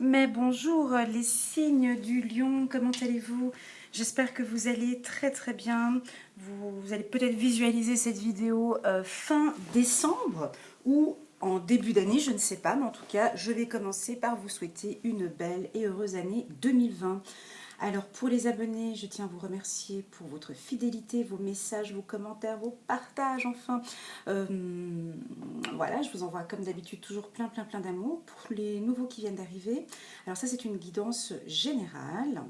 Mais bonjour les signes du lion, comment allez-vous? J'espère que vous allez très très bien. Vous allez peut-être visualiser cette vidéo fin décembre ou en début d'année, je ne sais pas, mais en tout cas, je vais commencer par vous souhaiter une belle et heureuse année 2020. Alors pour les abonnés, je tiens à vous remercier pour votre fidélité, vos messages, vos commentaires, vos partages, enfin. Euh, voilà, je vous envoie comme d'habitude toujours plein d'amour. Pour les nouveaux qui viennent d'arriver, alors ça c'est une guidance générale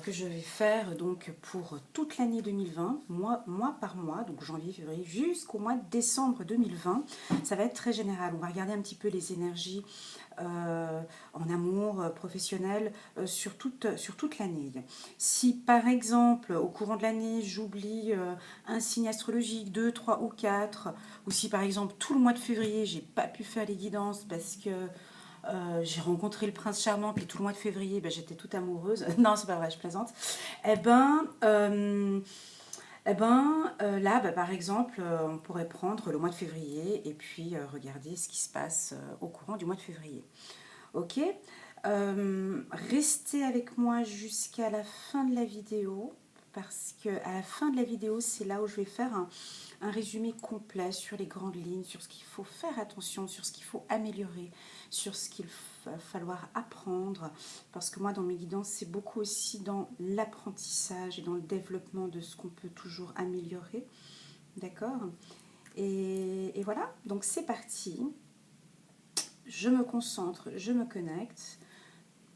que je vais faire donc pour toute l'année 2020, mois par mois, donc janvier, février, jusqu'au mois de décembre 2020. Ça va être très général. On va regarder un petit peu les énergies en amour professionnel sur toute l'année. Si par exemple au courant de l'année j'oublie un signe astrologique, 2, 3 ou 4, ou si par exemple tout le mois de février j'ai pas pu faire les guidances parce que j'ai rencontré le prince charmant, puis tout le mois de février, ben, j'étais toute amoureuse. Non, c'est pas vrai, je plaisante. Eh ben, là, ben, par exemple, on pourrait prendre le mois de février et puis regarder ce qui se passe au courant du mois de février. Ok. Restez avec moi jusqu'à la fin de la vidéo parce que à la fin de la vidéo, c'est là où je vais faire un résumé complet sur les grandes lignes, sur ce qu'il faut faire attention, sur ce qu'il faut améliorer, sur ce qu'il va falloir apprendre. Parce que moi, dans mes guidances, c'est beaucoup aussi dans l'apprentissage et dans le développement de ce qu'on peut toujours améliorer. D'accord. Et voilà, donc c'est parti. Je me concentre, je me connecte.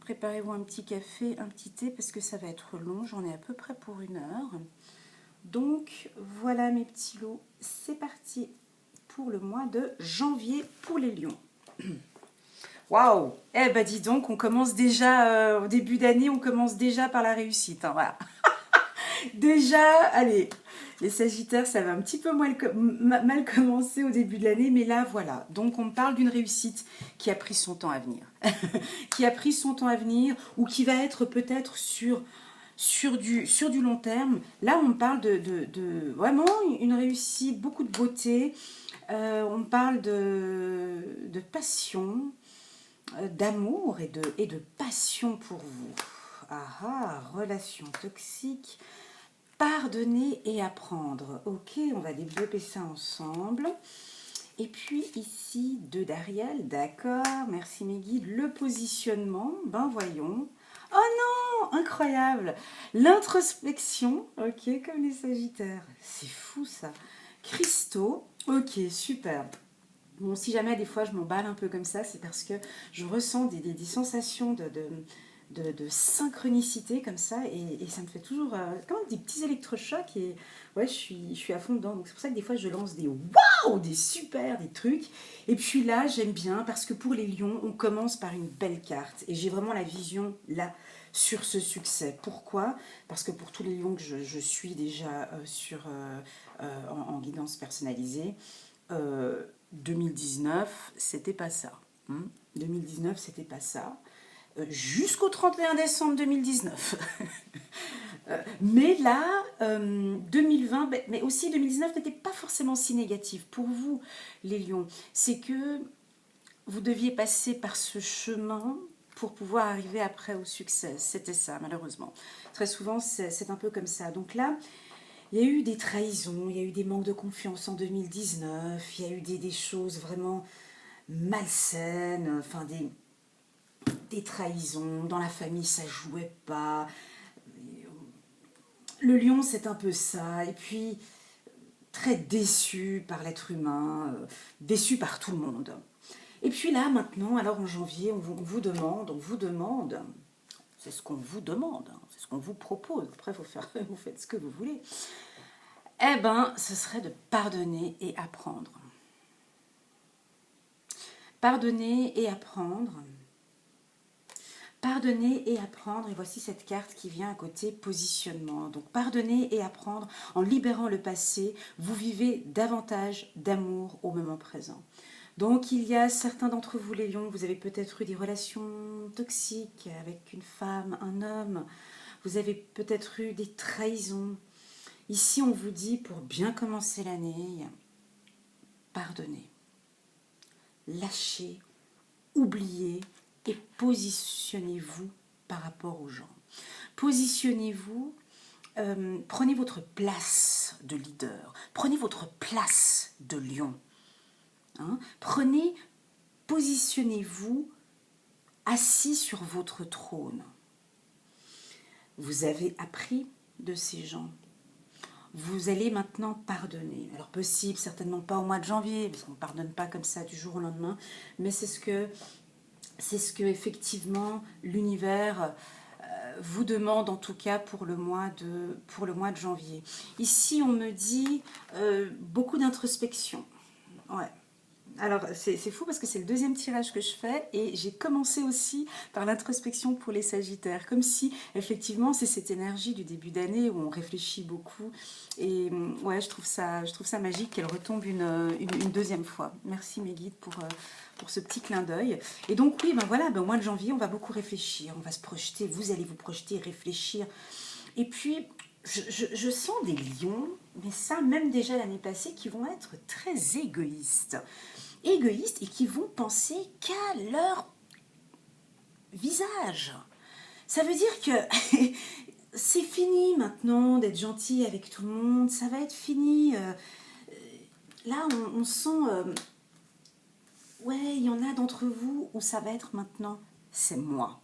Préparez-vous un petit café, un petit thé, parce que ça va être long. J'en ai à peu près pour 1 heure. Donc, voilà mes petits lots. C'est parti pour le mois de janvier pour les lions. Waouh! Eh ben dis donc, on commence déjà, au début d'année, on commence déjà par la réussite. Hein, voilà. Déjà, allez, les Sagittaires, ça va un petit peu mal commencer au début de l'année, mais là, voilà. Donc, on parle d'une réussite qui a pris son temps à venir. Qui a pris son temps à venir, ou qui va être peut-être sur du long terme. Là, on parle de vraiment une réussite, beaucoup de beauté. On parle de passion, d'amour et de passion pour vous. Ah ah, relation toxique. Pardonner et apprendre. Ok, on va développer ça ensemble. Et puis ici, 2 d'Ariel, d'accord, merci mes guides. Le positionnement, ben voyons. Oh non, incroyable. L'introspection, ok, comme les Sagittaires. C'est fou ça. Cristaux, ok, super. Bon, si jamais des fois je m'emballe un peu comme ça, c'est parce que je ressens des sensations de synchronicité comme ça et ça me fait toujours comme des petits électrochocs et ouais, je suis à fond dedans. Donc c'est pour ça que des fois je lance des waouh, des super, des trucs. Et puis là, j'aime bien parce que pour les lions, on commence par une belle carte et j'ai vraiment la vision là sur ce succès. Pourquoi? Parce que pour tous les lions que je suis déjà en guidance personnalisée, 2019, c'était pas ça. 2019, c'était pas ça. Jusqu'au 31 décembre 2019. Mais là, 2020, mais aussi 2019 n'était pas forcément si négatif pour vous, les lions. C'est que vous deviez passer par ce chemin pour pouvoir arriver après au succès. C'était ça, malheureusement. Très souvent, c'est un peu comme ça. Donc là, il y a eu des trahisons, il y a eu des manques de confiance en 2019, il y a eu des choses vraiment malsaines, enfin des trahisons, dans la famille ça jouait pas. Le lion c'est un peu ça, et puis très déçu par l'être humain, déçu par tout le monde. Et puis là maintenant, alors en janvier, on vous demande, c'est ce qu'on vous demande, hein, c'est ce qu'on vous propose, après vous faites ce que vous voulez. Eh ben, ce serait de pardonner et apprendre. Pardonner et apprendre. Pardonner et apprendre, et voici cette carte qui vient à côté positionnement. Donc pardonner et apprendre, en libérant le passé, vous vivez davantage d'amour au moment présent. Donc il y a certains d'entre vous les lions, vous avez peut-être eu des relations toxiques avec une femme, un homme, vous avez peut-être eu des trahisons. Ici on vous dit pour bien commencer l'année, pardonnez, lâchez, oubliez et positionnez-vous par rapport aux gens. Positionnez-vous, prenez votre place de leader, prenez votre place de lion. Hein? Positionnez-vous assis sur votre trône. Vous avez appris de ces gens. Vous allez maintenant pardonner. Alors possible, certainement pas au mois de janvier, parce qu'on ne pardonne pas comme ça du jour au lendemain, mais c'est ce que effectivement l'univers vous demande, en tout cas pour le mois de janvier. Ici, on me dit beaucoup d'introspection. Ouais. Alors, c'est fou parce que c'est le deuxième tirage que je fais et j'ai commencé aussi par l'introspection pour les Sagittaires. Comme si, effectivement, c'est cette énergie du début d'année où on réfléchit beaucoup. Et ouais, je trouve ça magique qu'elle retombe une deuxième fois. Merci mes guides pour ce petit clin d'œil. Et donc, oui, ben voilà, au mois de janvier, on va beaucoup réfléchir. On va se projeter, vous allez vous projeter, réfléchir. Et puis, je sens des lions, mais ça, même déjà l'année passée, qui vont être très égoïstes et qui vont penser qu'à leur visage. Ça veut dire que c'est fini maintenant d'être gentil avec tout le monde, ça va être fini. Là, on sent... ouais, il y en a d'entre vous où ça va être maintenant, c'est moi.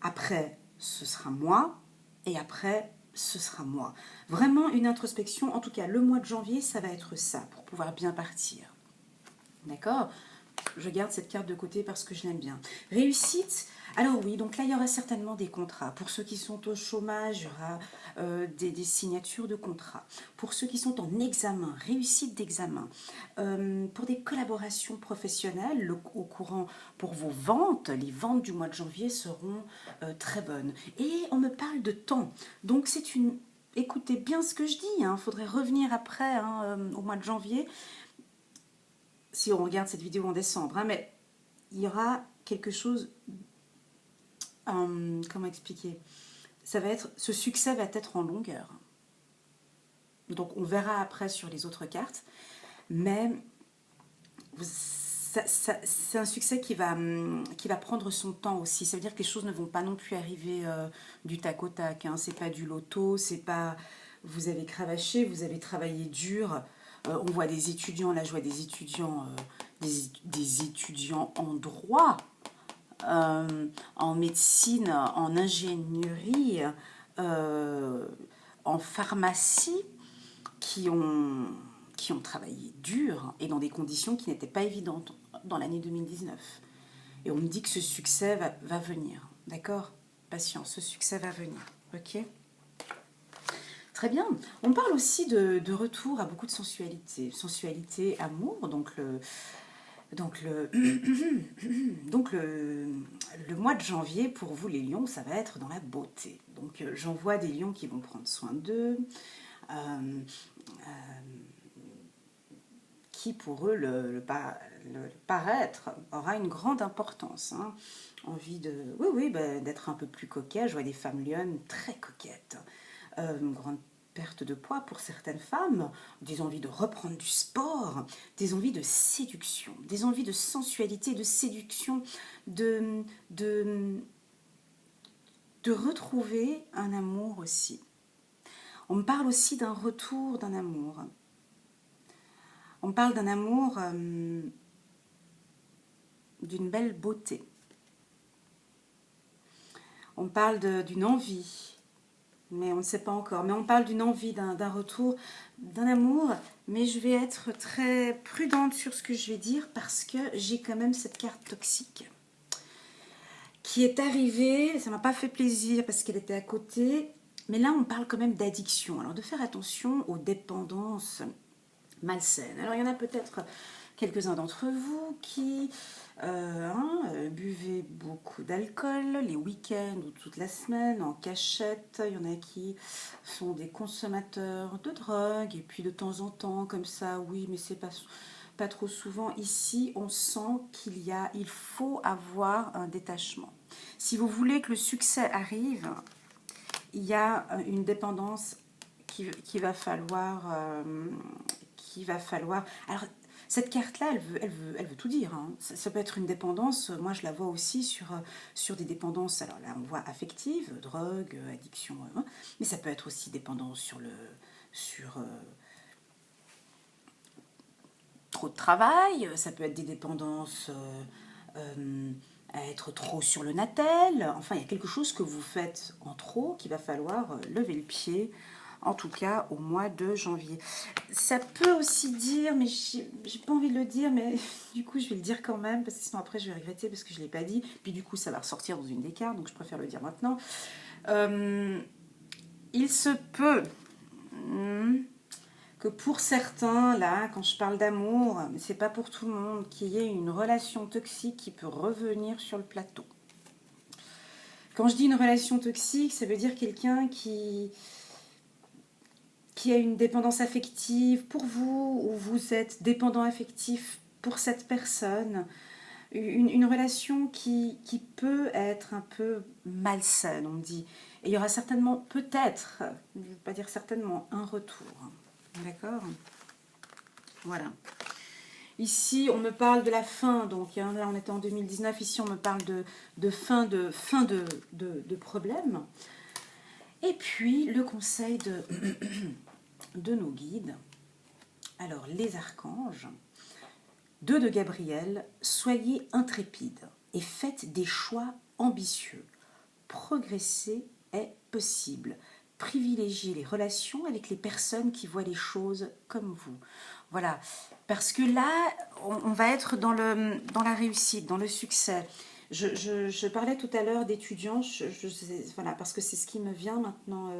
Après, ce sera moi, et après, ce sera moi. Vraiment une introspection, en tout cas, le mois de janvier, ça va être ça, pour pouvoir bien partir. D'accord? Je garde cette carte de côté parce que je l'aime bien. Réussite, alors oui, donc là, il y aura certainement des contrats. Pour ceux qui sont au chômage, il y aura des signatures de contrats. Pour ceux qui sont en examen, réussite d'examen. Pour des collaborations professionnelles, au courant pour vos ventes, les ventes du mois de janvier seront très bonnes. Et on me parle de temps. Donc c'est une... Écoutez bien ce que je dis, il faudrait revenir après, au mois de janvier, si on regarde cette vidéo en décembre, mais il y aura quelque chose, comment expliquer, ce succès va être en longueur. Donc on verra après sur les autres cartes, mais c'est un succès qui va prendre son temps aussi. Ça veut dire que les choses ne vont pas non plus arriver du tac au tac. C'est pas du loto, c'est pas vous avez cravaché, vous avez travaillé dur. On voit des étudiants, là je vois des étudiants en droit, en médecine, en ingénierie, en pharmacie, qui ont travaillé dur et dans des conditions qui n'étaient pas évidentes dans l'année 2019. Et on me dit que ce succès va venir, d'accord? Patience, ce succès va venir, ok? Très bien. On parle aussi de retour à beaucoup de sensualité, amour, donc le mois de janvier, pour vous les lions, ça va être dans la beauté. Donc j'en vois des lions qui vont prendre soin d'eux, qui pour eux, le paraître aura une grande importance. Envie d'être un peu plus coquet. Je vois des femmes lionnes très coquettes. Une grande perte de poids pour certaines femmes, des envies de reprendre du sport, des envies de séduction, des envies de sensualité, de séduction, de retrouver un amour aussi. On me parle aussi d'un retour d'un amour. On me parle d'un amour d'une belle beauté. On parle d'une envie, mais on ne sait pas encore. Mais on parle d'une envie, d'un retour, d'un amour. Mais je vais être très prudente sur ce que je vais dire parce que j'ai quand même cette carte toxique qui est arrivée. Ça ne m'a pas fait plaisir parce qu'elle était à côté. Mais là, on parle quand même d'addiction. Alors, de faire attention aux dépendances malsaines. Alors, il y en a peut-être quelques-uns d'entre vous qui buvez beaucoup d'alcool les week-ends ou toute la semaine en cachette. Il y en a qui sont des consommateurs de drogue et puis de temps en temps comme ça, oui, mais c'est pas trop souvent. Ici, on sent il faut avoir un détachement. Si vous voulez que le succès arrive, il y a une dépendance qu'il va falloir. Alors, Cette carte-là, elle veut tout dire. Hein. Ça peut être une dépendance, moi je la vois aussi sur des dépendances, alors là on voit affectives, drogue, addiction, hein, mais ça peut être aussi dépendance sur trop de travail, ça peut être des dépendances à être trop sur le natel. Enfin, il y a quelque chose que vous faites en trop qu'il va falloir lever le pied, en tout cas au mois de janvier. Ça peut aussi dire, mais j'ai pas envie de le dire, mais du coup je vais le dire quand même, parce que sinon après je vais regretter parce que je ne l'ai pas dit, puis du coup ça va ressortir dans une des cartes, donc je préfère le dire maintenant. Il se peut que pour certains, là, quand je parle d'amour, mais c'est pas pour tout le monde, qu'il y ait une relation toxique qui peut revenir sur le plateau. Quand je dis une relation toxique, ça veut dire quelqu'un qui a une dépendance affective pour vous, ou vous êtes dépendant affectif pour cette personne. Une relation qui peut être un peu malsaine, on me dit. Et il y aura certainement, peut-être, je ne veux pas dire certainement, un retour. D'accord ? Voilà. Ici, on me parle de la fin, donc hein, là on était en 2019, ici on me parle de fin de problème. Et puis, le conseil de nos guides. Alors, les archanges. 2 de Gabriel, soyez intrépides et faites des choix ambitieux. Progresser est possible. Privilégiez les relations avec les personnes qui voient les choses comme vous. Voilà, parce que là, on va être dans la réussite, dans le succès. Je parlais tout à l'heure d'étudiants, voilà, parce que c'est ce qui me vient maintenant.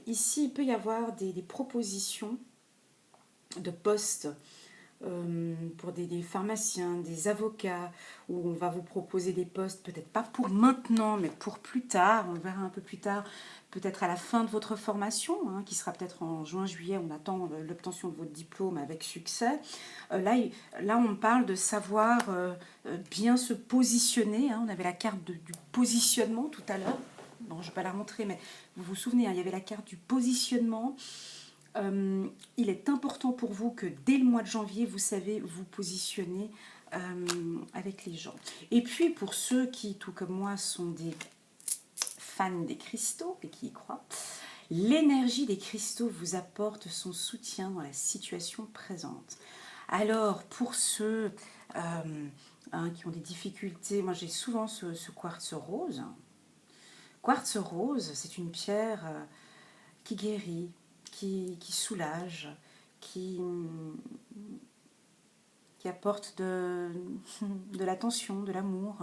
Ici, il peut y avoir des propositions de postes pour des pharmaciens, des avocats, où on va vous proposer des postes, peut-être pas pour maintenant, mais pour plus tard, on le verra un peu plus tard, peut-être à la fin de votre formation, hein, qui sera peut-être en juin-juillet, on attend l'obtention de votre diplôme avec succès. Là, on parle de savoir bien se positionner, hein. On avait la carte du positionnement tout à l'heure, bon, je ne vais pas la montrer, mais vous vous souvenez, hein, il y avait la carte du positionnement. Il est important pour vous que dès le mois de janvier, vous savez vous positionner avec les gens. Et puis pour ceux qui, tout comme moi, sont des fans des cristaux et qui y croient, l'énergie des cristaux vous apporte son soutien dans la situation présente. Alors pour ceux qui ont des difficultés, moi j'ai souvent ce quartz rose. Quartz rose, c'est une pierre qui guérit, qui soulage, qui apporte de l'attention, de l'amour,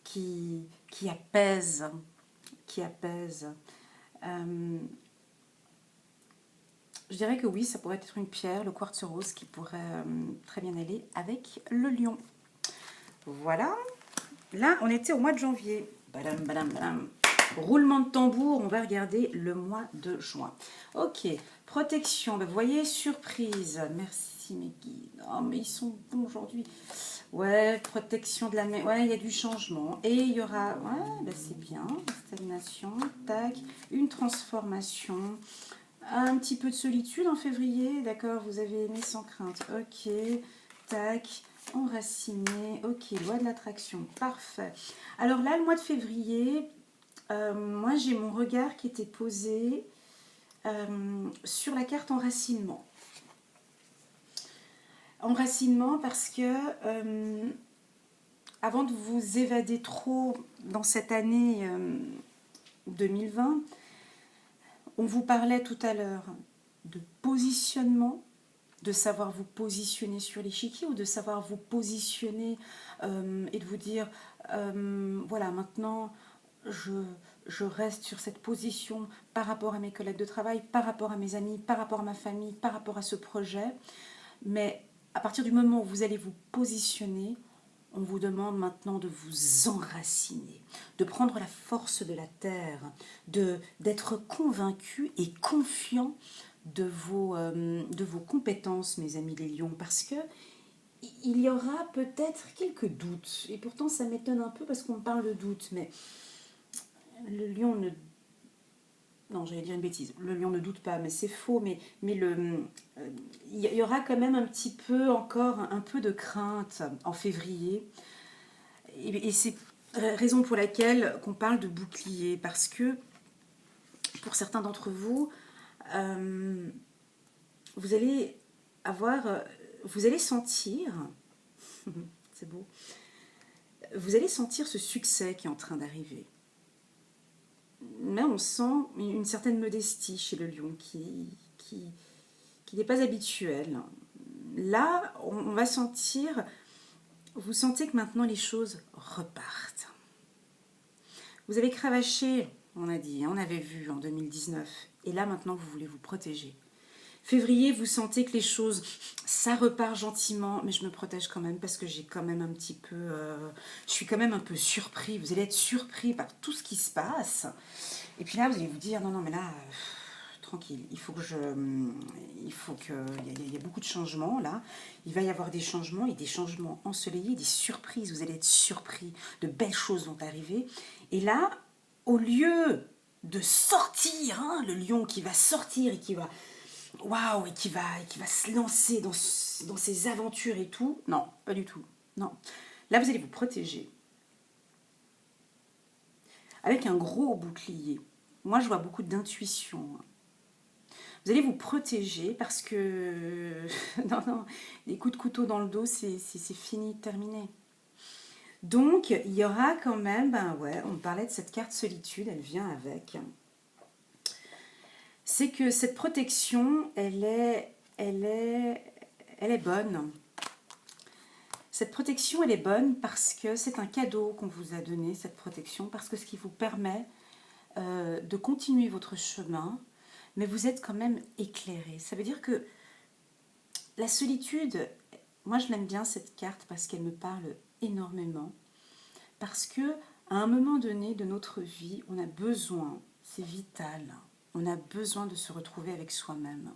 qui apaise, qui apaise. Je dirais que oui, ça pourrait être une pierre, le quartz rose, qui pourrait très bien aller avec le lion. Voilà. Là, on était au mois de janvier. Badam, badam, badam. Roulement de tambour, on va regarder le mois de juin. Ok, protection, vous voyez, surprise. Merci mes guides. Oh, mais ils sont bons aujourd'hui. Ouais, protection de la mer. Ouais, il y a du changement. Et il y aura, ouais, bah c'est bien, stagnation, tac, une transformation. Un petit peu de solitude en février, d'accord, vous avez aimé sans crainte. Ok, tac, enraciné, ok, loi de l'attraction, parfait. Alors là, le mois de février, moi j'ai mon regard qui était posé sur la carte enracinement. Enracinement parce que avant de vous évader trop dans cette année 2020, on vous parlait tout à l'heure de positionnement, de savoir vous positionner sur l'échiquier ou de savoir vous positionner et de vous dire voilà, maintenant je reste sur cette position par rapport à mes collègues de travail, par rapport à mes amis, par rapport à ma famille, par rapport à ce projet. Mais à partir du moment où vous allez vous positionner, on vous demande maintenant de vous enraciner, de prendre la force de la terre, d'être convaincu et confiant de vos compétences, mes amis les lions, parce que il y aura peut-être quelques doutes. Et pourtant, ça m'étonne un peu parce qu'on me parle de doutes, mais le lion Non, j'allais dire une bêtise. Le lion ne doute pas, mais c'est faux. Il y aura quand même un petit peu encore un peu de crainte en février. Et c'est raison pour laquelle qu'on parle de bouclier. Parce que pour certains d'entre vous, euh, vous allez vous allez sentir, c'est beau, vous allez sentir ce succès qui est en train d'arriver. Mais on sent une certaine modestie chez le lion qui n'est pas habituelle. Là, on va sentir, vous sentez que maintenant les choses repartent. Vous avez cravaché, on a dit, on avait vu en 2019, et là maintenant vous voulez vous protéger. Février, vous sentez que les choses, ça repart gentiment, mais je me protège quand même parce que j'ai quand même un petit peu, je suis quand même un peu surpris. Vous allez être surpris par tout ce qui se passe. Et puis là, vous allez vous dire, non, non, mais là, tranquille, il y a beaucoup de changements là. Il va y avoir des changements et des changements ensoleillés, des surprises. Vous allez être surpris, de belles choses vont arriver. Et là, au lieu de sortir, hein, le lion qui va sortir et qui va waouh, et qui va se lancer dans ses aventures et tout. Non, pas du tout. Non. Là, vous allez vous protéger. Avec un gros bouclier. Moi, je vois beaucoup d'intuition. Vous allez vous protéger parce que... non, non, les coups de couteau dans le dos, c'est fini, terminé. Donc, il y aura quand même... Ben ouais, on parlait de cette carte solitude, elle vient avec... C'est que cette protection, elle est bonne. Cette protection, elle est bonne parce que c'est un cadeau qu'on vous a donné, cette protection, parce que ce qui vous permet de continuer votre chemin, mais vous êtes quand même éclairé. Ça veut dire que la solitude, moi je l'aime bien cette carte parce qu'elle me parle énormément, parce que à un moment donné de notre vie, on a besoin, c'est vital, on a besoin de se retrouver avec soi-même.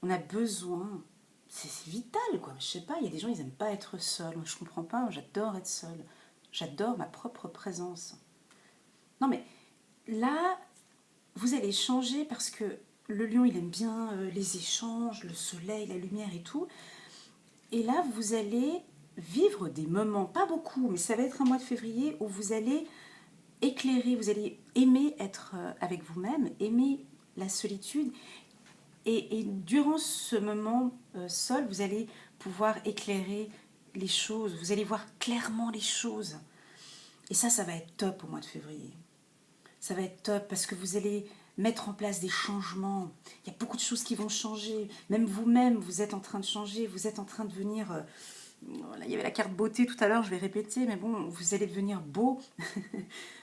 On a besoin, c'est vital quoi. Je sais pas, il y a des gens ils n'aiment pas être seuls. Moi je comprends pas, j'adore être seule. J'adore ma propre présence. Non mais là, vous allez changer parce que le lion il aime bien les échanges, le soleil, la lumière et tout. Et là vous allez vivre des moments, pas beaucoup, mais ça va être un mois de février où vous allez éclairer, vous allez aimer être avec vous-même, aimer la solitude. Et durant ce moment seul, vous allez pouvoir éclairer les choses, vous allez voir clairement les choses. Et ça va être top au mois de février. Ça va être top parce que vous allez mettre en place des changements. Il y a beaucoup de choses qui vont changer. Même vous-même, vous êtes en train de changer, vous êtes en train de venir... Voilà, il y avait la carte beauté tout à l'heure, je vais répéter, mais bon, vous allez devenir beau,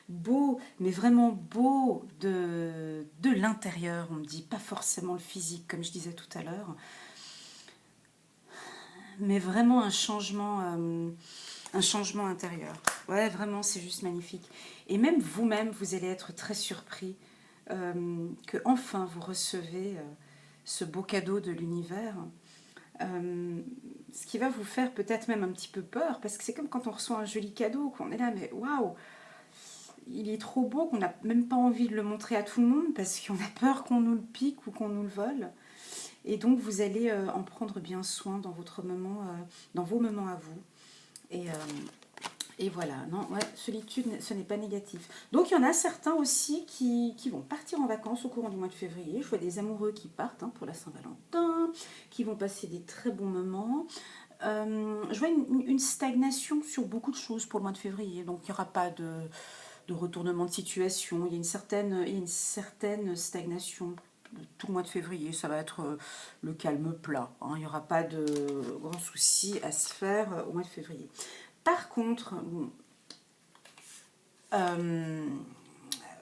beau, mais vraiment beau de l'intérieur, on me dit, pas forcément le physique, comme je disais tout à l'heure, mais vraiment un changement intérieur. Ouais, vraiment, c'est juste magnifique. Et même vous-même, vous allez être très surpris que enfin vous recevez ce beau cadeau de l'univers. Ce qui va vous faire peut-être même un petit peu peur, parce que c'est comme quand on reçoit un joli cadeau, qu'on est là, mais waouh, il est trop beau qu'on n'a même pas envie de le montrer à tout le monde, parce qu'on a peur qu'on nous le pique ou qu'on nous le vole. Et donc vous allez en prendre bien soin dans votre moment, dans vos moments à vous. Et voilà, non, ouais, solitude, ce n'est pas négatif. Donc il y en a certains aussi qui vont partir en vacances au courant du mois de février. Je vois des amoureux qui partent pour la Saint-Valentin, qui vont passer des très bons moments. Je vois une stagnation sur beaucoup de choses pour le mois de février. Donc il n'y aura pas de retournement de situation. Il y a une certaine stagnation. Tout le mois de février, ça va être le calme plat. Il n'y aura pas de grands soucis à se faire au mois de février. Par contre,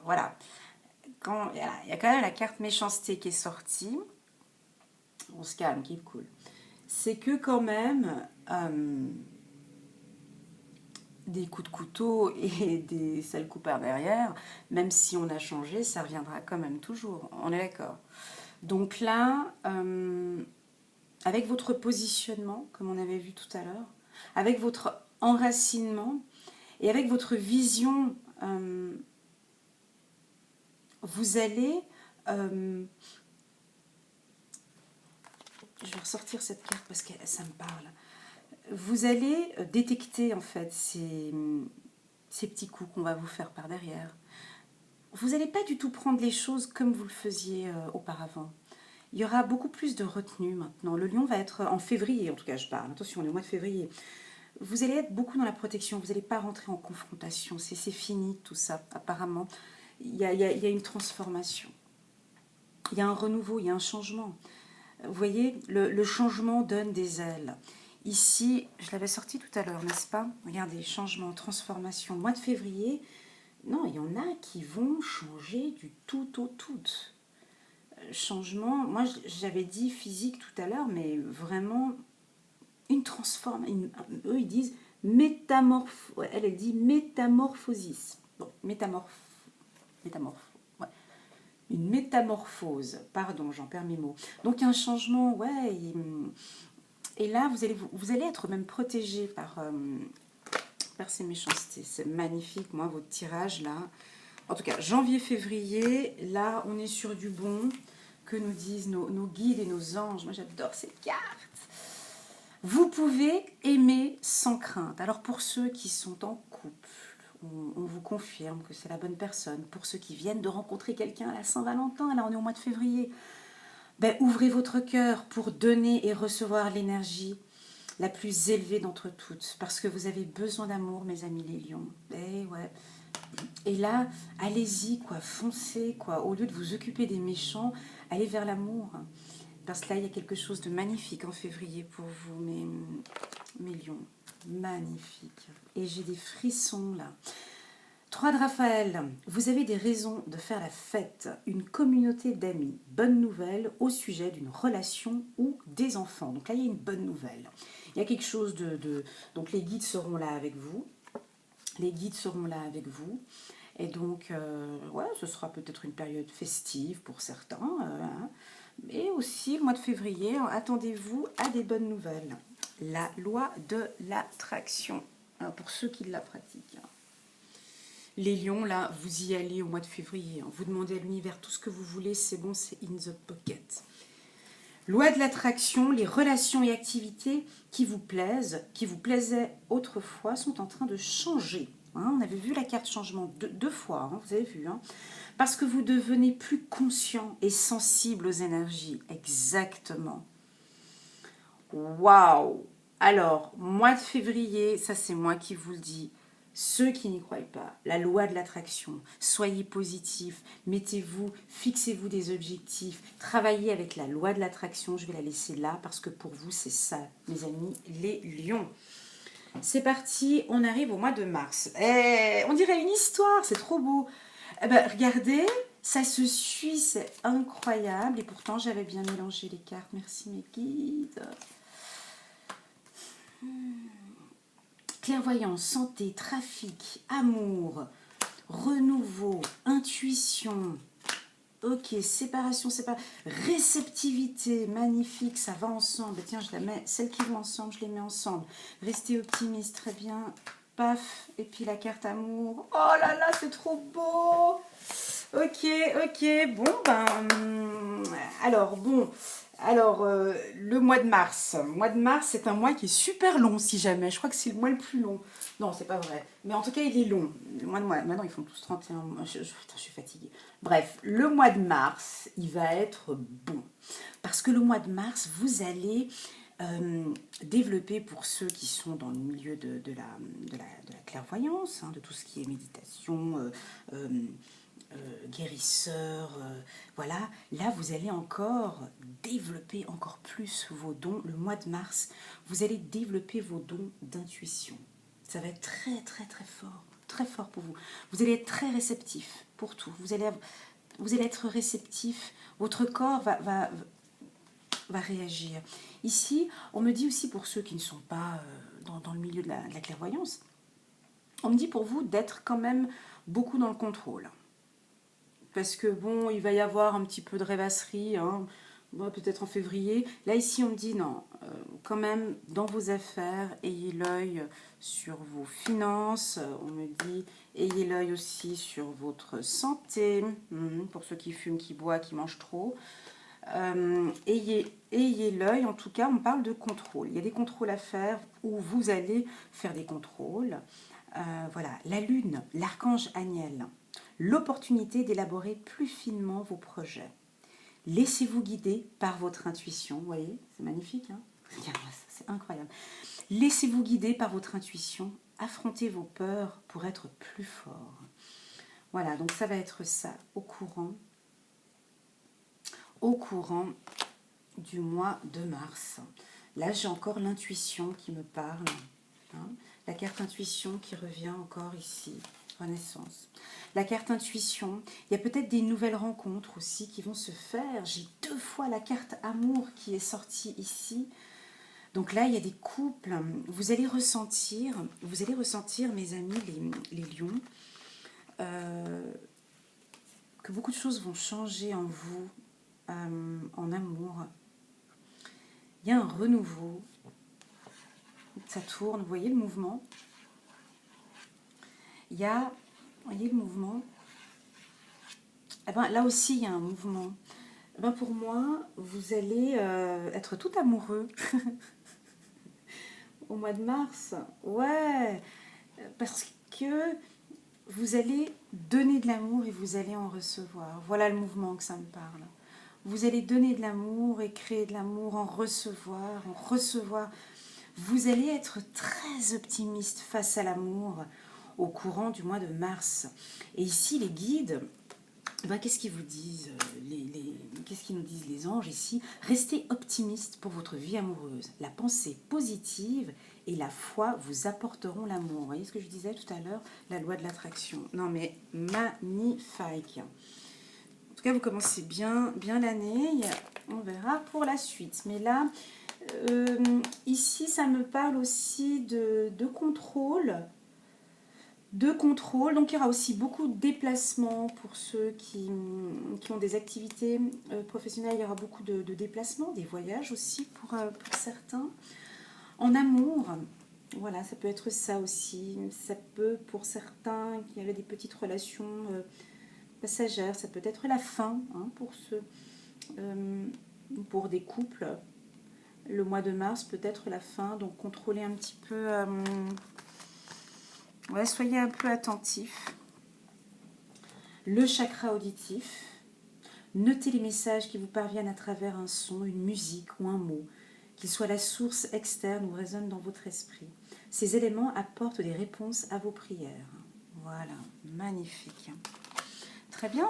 voilà, il y a quand même la carte méchanceté qui est sortie. On se calme, keep cool. C'est que quand même, des coups de couteau et des sales coups par derrière, même si on a changé, ça reviendra quand même toujours. On est d'accord. Donc là, avec votre positionnement, comme on avait vu tout à l'heure, avec votre enracinement et avec votre vision, vous allez je vais ressortir cette carte parce que ça me parle. Vous allez détecter en fait ces petits coups qu'on va vous faire par derrière. Vous n'allez pas du tout prendre les choses comme vous le faisiez auparavant. Il y aura beaucoup plus de retenue maintenant. Le lion va être en février, en tout cas je parle. Attention, on est au mois de février. Vous allez être beaucoup dans la protection. Vous n'allez pas rentrer en confrontation. C'est fini tout ça, apparemment. Il y a une transformation. Il y a un renouveau, il y a un changement. Vous voyez, le changement donne des ailes. Ici, je l'avais sorti tout à l'heure, n'est-ce pas? Regardez, changement, transformation. Mois de février, non, il y en a qui vont changer du tout au tout. Changement, moi j'avais dit physique tout à l'heure, mais vraiment une transformation. Eux ils disent elle dit métamorphosis. Bon, ouais. Une métamorphose, pardon, j'en perds mes mots. Donc un changement, ouais. Et là, vous allez être même protégé par ces méchancetés. C'est magnifique, moi, votre tirage là. En tout cas, janvier-février, là, on est sur du bon. Que nous disent nos guides et nos anges. Moi, j'adore cette carte. Vous pouvez aimer sans crainte. Alors, pour ceux qui sont en couple, on vous confirme que c'est la bonne personne. Pour ceux qui viennent de rencontrer quelqu'un à la Saint-Valentin, là, on est au mois de février, ben, ouvrez votre cœur pour donner et recevoir l'énergie la plus élevée d'entre toutes. Parce que vous avez besoin d'amour, mes amis les lions. Eh ouais. Et là, allez-y, quoi, foncez, quoi. Au lieu de vous occuper des méchants, allez vers l'amour. Parce que là, il y a quelque chose de magnifique en février pour vous, mes lions. Magnifique. Et j'ai des frissons, là. 3 de Raphaël. Vous avez des raisons de faire la fête. Une communauté d'amis. Bonne nouvelle au sujet d'une relation ou des enfants. Donc là, il y a une bonne nouvelle. Il y a quelque chose Donc les guides seront là avec vous. Les guides seront là avec vous. Et donc, ouais, ce sera peut-être une période festive pour certains. Hein. Mais aussi, le mois de février, attendez-vous à des bonnes nouvelles. La loi de l'attraction, hein, pour ceux qui la pratiquent. Hein. Les lions, là, vous y allez au mois de février. Hein. Vous demandez à l'univers tout ce que vous voulez, c'est bon, c'est in the pocket. Loi de l'attraction, les relations et activités qui vous plaisent, qui vous plaisaient autrefois, sont en train de changer. Hein, on avait vu la carte changement deux fois, hein, vous avez vu. Hein, parce que vous devenez plus conscient et sensible aux énergies. Exactement. Waouh! Alors, mois de février, ça c'est moi qui vous le dis. Ceux qui n'y croient pas, la loi de l'attraction, soyez positifs, mettez-vous, fixez-vous des objectifs, travaillez avec la loi de l'attraction, je vais la laisser là parce que pour vous c'est ça, mes amis, les lions. C'est parti, on arrive au mois de mars. On dirait une histoire, c'est trop beau. Eh ben, regardez, ça se suit, c'est incroyable. Et pourtant, j'avais bien mélangé les cartes. Merci mes guides. Clairvoyance, santé, trafic, amour, renouveau, intuition. Ok, séparation, réceptivité, magnifique, ça va ensemble. Tiens, je la mets, celles qui vont ensemble, je les mets ensemble. Restez optimiste, très bien. Paf, et puis la carte amour. Oh là là, c'est trop beau. Ok, bon, le mois de mars. Le mois de mars, c'est un mois qui est super long, si jamais. Je crois que c'est le mois le plus long. Non, c'est pas vrai. Mais en tout cas, il est long. Le mois de mars, maintenant, ils font tous 31 mois. Putain, je suis fatiguée. Bref, le mois de mars, il va être bon. Parce que le mois de mars, vous allez développer, pour ceux qui sont dans le milieu de la clairvoyance, hein, de tout ce qui est méditation, guérisseur, voilà, là vous allez encore développer encore plus vos dons. Le mois de mars, vous allez développer vos dons d'intuition. Ça va être très très très fort pour vous. Vous allez être très réceptif pour tout. Vous allez être réceptif. Votre corps va réagir. Ici, on me dit aussi pour ceux qui ne sont pas dans le milieu de la clairvoyance, on me dit pour vous d'être quand même beaucoup dans le contrôle. Parce que bon, il va y avoir un petit peu de rêvasserie, hein. bon, peut-être en février. Là, ici, on me dit non, quand même, dans vos affaires, ayez l'œil sur vos finances. On me dit, ayez l'œil aussi sur votre santé. Pour ceux qui fument, qui boivent, qui mangent trop. Ayez l'œil, en tout cas, on parle de contrôle. Il y a des contrôles à faire où vous allez faire des contrôles. Voilà, la lune, l'archange Aniel, l'opportunité d'élaborer plus finement vos projets. Laissez-vous guider par votre intuition. Vous voyez, c'est magnifique, hein? C'est incroyable. Laissez-vous guider par votre intuition. Affrontez vos peurs pour être plus fort. Voilà, donc ça va être ça au courant du mois de mars. Là, j'ai encore l'intuition qui me parle. Hein, la carte intuition qui revient encore ici. Renaissance. La carte intuition, il y a peut-être des nouvelles rencontres aussi qui vont se faire. J'ai 2 fois la carte amour qui est sortie ici. Donc là, il y a des couples. Vous allez ressentir, mes amis, les lions, que beaucoup de choses vont changer en vous, en amour. Il y a un renouveau. Ça tourne, vous voyez le mouvement? Il y a, vous voyez le mouvement? Eh ben, là aussi, il y a un mouvement. Eh ben, pour moi, vous allez être tout amoureux au mois de mars. Ouais, parce que vous allez donner de l'amour et vous allez en recevoir. Voilà le mouvement que ça me parle. Vous allez donner de l'amour et créer de l'amour, en recevoir. Vous allez être très optimiste face à l'amour au courant du mois de mars. Et ici, les guides, ben, qu'est-ce qu'ils vous disent qu'est-ce qu'ils nous disent les anges ici? Restez optimiste pour votre vie amoureuse. La pensée positive et la foi vous apporteront l'amour. Vous voyez ce que je disais tout à l'heure? La loi de l'attraction. Non mais magnifique. En tout cas, vous commencez bien l'année. On verra pour la suite. Mais là, ici, ça me parle aussi de contrôle. Donc il y aura aussi beaucoup de déplacements pour ceux qui ont des activités professionnelles. Il y aura beaucoup de déplacements, des voyages aussi pour certains. En amour, voilà, ça peut être ça aussi. Ça peut, pour certains qui avaient des petites relations passagères, ça peut être la fin, hein, pour ceux, pour des couples. Le mois de mars peut être la fin, donc contrôlez un petit peu. Ouais, soyez un peu attentifs. Le chakra auditif. Notez les messages qui vous parviennent à travers un son, une musique ou un mot, qu'ils soient la source externe ou résonnent dans votre esprit. Ces éléments apportent des réponses à vos prières. Voilà, magnifique. Très bien.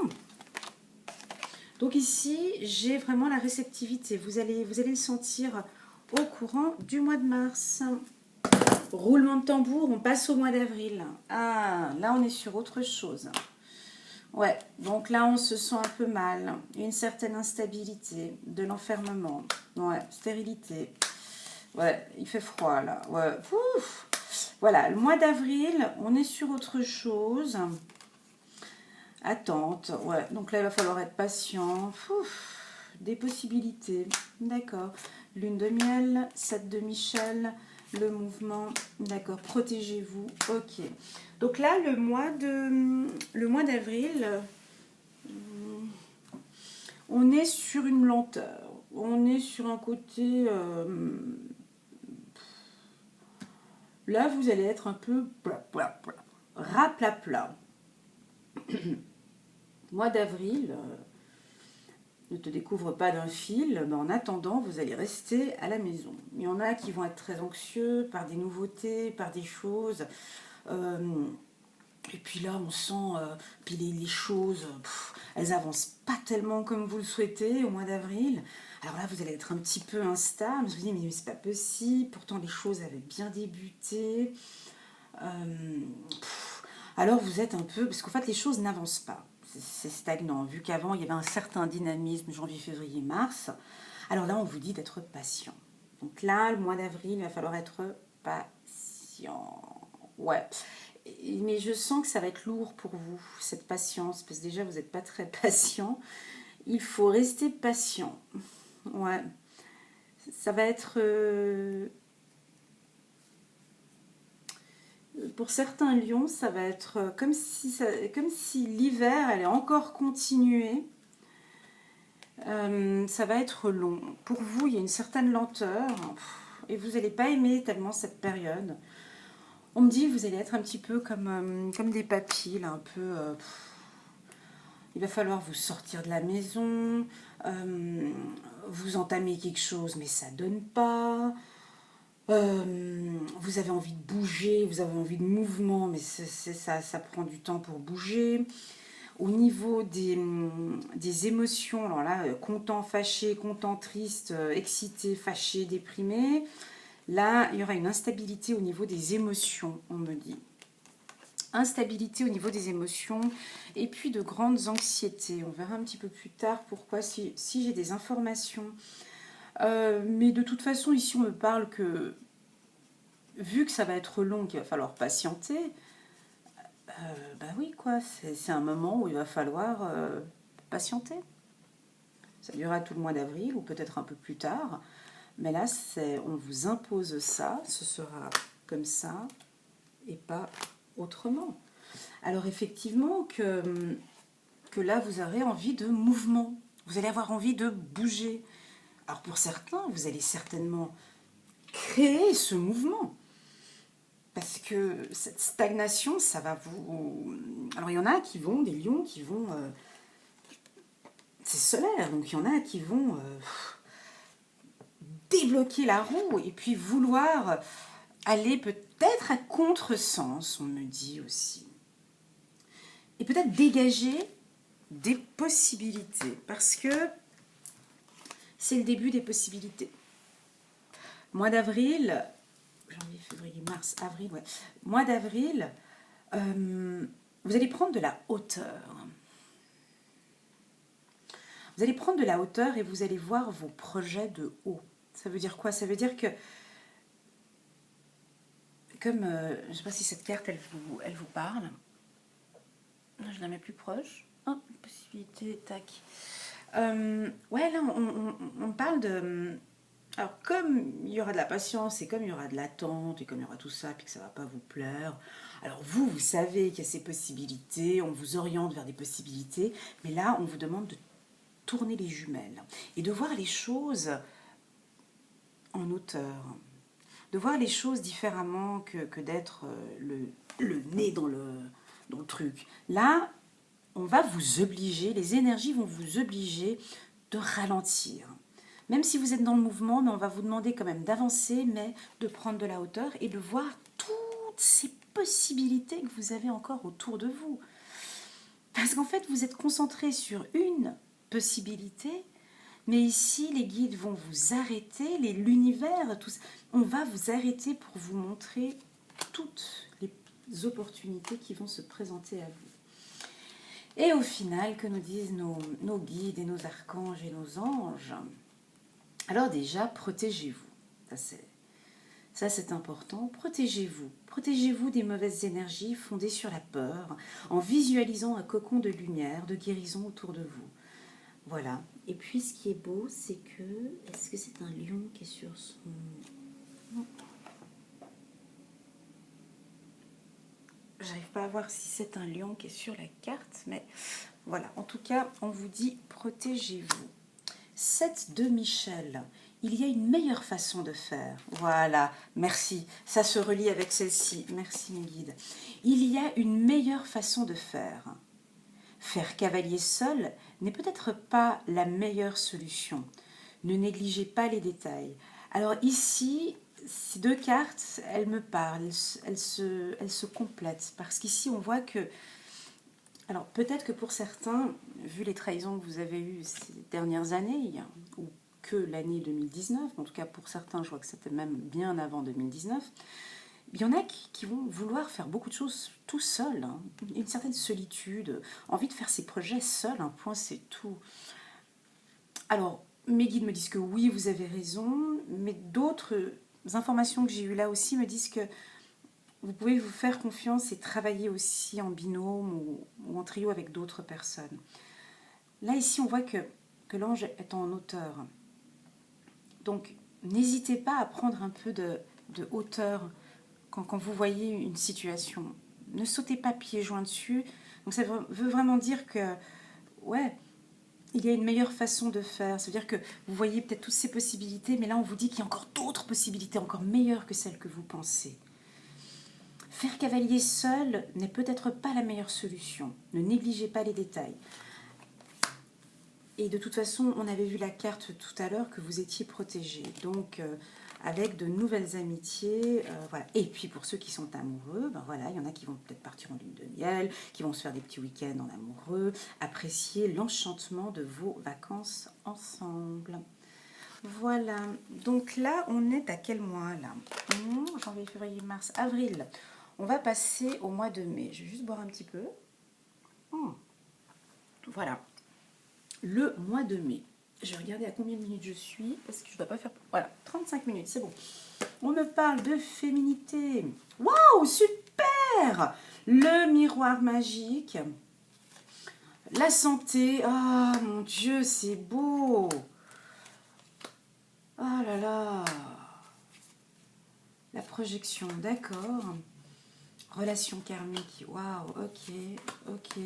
Donc ici, j'ai vraiment la réceptivité. Vous allez le sentir au courant du mois de mars. Roulement de tambour, on passe au mois d'avril. Ah, là on est sur autre chose. Ouais, donc là on se sent un peu mal. Une certaine instabilité, de l'enfermement. Ouais, stérilité. Ouais, il fait froid là. Ouais. Ouf. Voilà, le mois d'avril, on est sur autre chose. Attente, ouais. Donc là il va falloir être patient. Ouf. Des possibilités. D'accord. Lune de miel, 7 de Michel. Le mouvement, d'accord, protégez-vous, ok. Donc là, le mois d'avril, on est sur une lenteur, on est sur un côté, là vous allez être un peu raplapla. Mois d'avril, ne te découvre pas d'un fil, mais en attendant, vous allez rester à la maison. Il y en a qui vont être très anxieux par des nouveautés, par des choses. Et puis là, on sent, puis les choses, elles avancent pas tellement comme vous le souhaitez au mois d'avril. Alors là, vous allez être un petit peu instable. Vous vous dites, mais c'est pas possible. Pourtant, les choses avaient bien débuté. Alors vous êtes un peu, parce qu'en fait, les choses n'avancent pas. C'est stagnant. Vu qu'avant, il y avait un certain dynamisme, janvier, février, mars. Alors là, on vous dit d'être patient. Donc là, le mois d'avril, il va falloir être patient. Ouais. Mais je sens que ça va être lourd pour vous, cette patience, parce que déjà, vous n'êtes pas très patient. Il faut rester patient. Ouais. Ça va être... pour certains lions, ça va être comme si l'hiver allait encore continuer. Ça va être long. Pour vous, il y a une certaine lenteur. Et vous n'allez pas aimer tellement cette période. On me dit que vous allez être un petit peu comme des papilles, là, un peu... il va falloir vous sortir de la maison, vous entamer quelque chose, mais ça donne pas. Vous avez envie de bouger, vous avez envie de mouvement, mais ça prend du temps pour bouger. Au niveau des émotions, alors là, content, fâché, content, triste, excité, fâché, déprimé, là, il y aura une instabilité au niveau des émotions, on me dit. Instabilité au niveau des émotions et puis de grandes anxiétés. On verra un petit peu plus tard pourquoi, si j'ai des informations. Mais de toute façon, ici, on me parle que, vu que ça va être long, qu'il va falloir patienter, bah oui, quoi, c'est un moment où il va falloir patienter. Ça durera tout le mois d'avril ou peut-être un peu plus tard. Mais là, on vous impose ça, ce sera comme ça et pas autrement. Alors effectivement que là, vous aurez envie de mouvement. Vous allez avoir envie de bouger. Alors pour certains, vous allez certainement créer ce mouvement. Parce que cette stagnation, ça va vous... Alors il y en a qui vont, des lions qui vont... c'est solaire, donc il y en a qui vont débloquer la roue et puis vouloir aller peut-être à contresens, on me dit aussi. Et peut-être dégager des possibilités, parce que c'est le début des possibilités. Mois d'avril, janvier, février, mars, avril, ouais. Mois d'avril, vous allez prendre de la hauteur. Vous allez prendre de la hauteur et vous allez voir vos projets de haut. Ça veut dire quoi? Ça veut dire que, comme, je ne sais pas si cette carte, elle vous parle. Je la mets plus proche. Oh, possibilité, tac. Ouais, là, on parle de... Alors, comme il y aura de la patience et comme il y aura de l'attente et comme il y aura tout ça, puis que ça ne va pas vous plaire, alors vous savez qu'il y a ces possibilités, on vous oriente vers des possibilités, mais là, on vous demande de tourner les jumelles et de voir les choses en hauteur, de voir les choses différemment que d'être le nez dans le truc. Là, on va vous obliger, les énergies vont vous obliger de ralentir. Même si vous êtes dans le mouvement, mais on va vous demander quand même d'avancer, mais de prendre de la hauteur et de voir toutes ces possibilités que vous avez encore autour de vous. Parce qu'en fait, vous êtes concentré sur une possibilité, mais ici, les guides vont vous arrêter, l'univers, tout ça, on va vous arrêter pour vous montrer toutes les opportunités qui vont se présenter à vous. Et au final, que nous disent nos guides et nos archanges et nos anges? Alors déjà, protégez-vous. Ça, c'est important. Protégez-vous. Protégez-vous des mauvaises énergies fondées sur la peur, en visualisant un cocon de lumière, de guérison autour de vous. Voilà. Et puis, ce qui est beau, c'est que... Est-ce que c'est un lion qui est sur son... Non. J'arrive pas à voir si c'est un lion qui est sur la carte, mais voilà. En tout cas, on vous dit protégez-vous. 7 de Michel. Il y a une meilleure façon de faire. Voilà, merci. Ça se relie avec celle-ci. Merci, mes guides. Il y a une meilleure façon de faire. Faire cavalier seul n'est peut-être pas la meilleure solution. Ne négligez pas les détails. Alors ici, ces deux cartes, elles me parlent, elles se complètent. Parce qu'ici, on voit que... Alors peut-être que pour certains, vu les trahisons que vous avez eues ces dernières années, ou que l'année 2019, en tout cas pour certains, je vois que c'était même bien avant 2019, il y en a qui vont vouloir faire beaucoup de choses tout seul, hein. Une certaine solitude, envie de faire ses projets seul, un point c'est tout. Alors, mes guides me disent que oui, vous avez raison, mais d'autres informations que j'ai eues là aussi me disent que vous pouvez vous faire confiance et travailler aussi en binôme ou en trio avec d'autres personnes. Là, ici, on voit que l'ange est en hauteur. Donc, n'hésitez pas à prendre un peu de hauteur quand vous voyez une situation. Ne sautez pas pieds joints dessus. Donc, ça veut vraiment dire que, ouais, il y a une meilleure façon de faire. C'est-à-dire que vous voyez peut-être toutes ces possibilités, mais là, on vous dit qu'il y a encore d'autres possibilités, encore meilleures que celles que vous pensez. Faire cavalier seul n'est peut-être pas la meilleure solution. Ne négligez pas les détails. Et de toute façon, on avait vu la carte tout à l'heure que vous étiez protégé. Donc, avec de nouvelles amitiés, voilà. Et puis, pour ceux qui sont amoureux, ben voilà, il y en a qui vont peut-être partir en lune de miel, qui vont se faire des petits week-ends en amoureux, apprécier l'enchantement de vos vacances ensemble. Voilà. Donc là, on est à quel mois, là? Janvier, février, mars, avril. On va passer au mois de mai. Je vais juste boire un petit peu. Voilà. Le mois de mai. Je vais regarder à combien de minutes je suis, parce que je ne dois pas faire... Voilà, 35 minutes, c'est bon. On me parle de féminité. Waouh, super! Le miroir magique. La santé. Ah, mon Dieu, c'est beau. Ah là là. La projection, d'accord. Relation karmique. Waouh, ok, ok.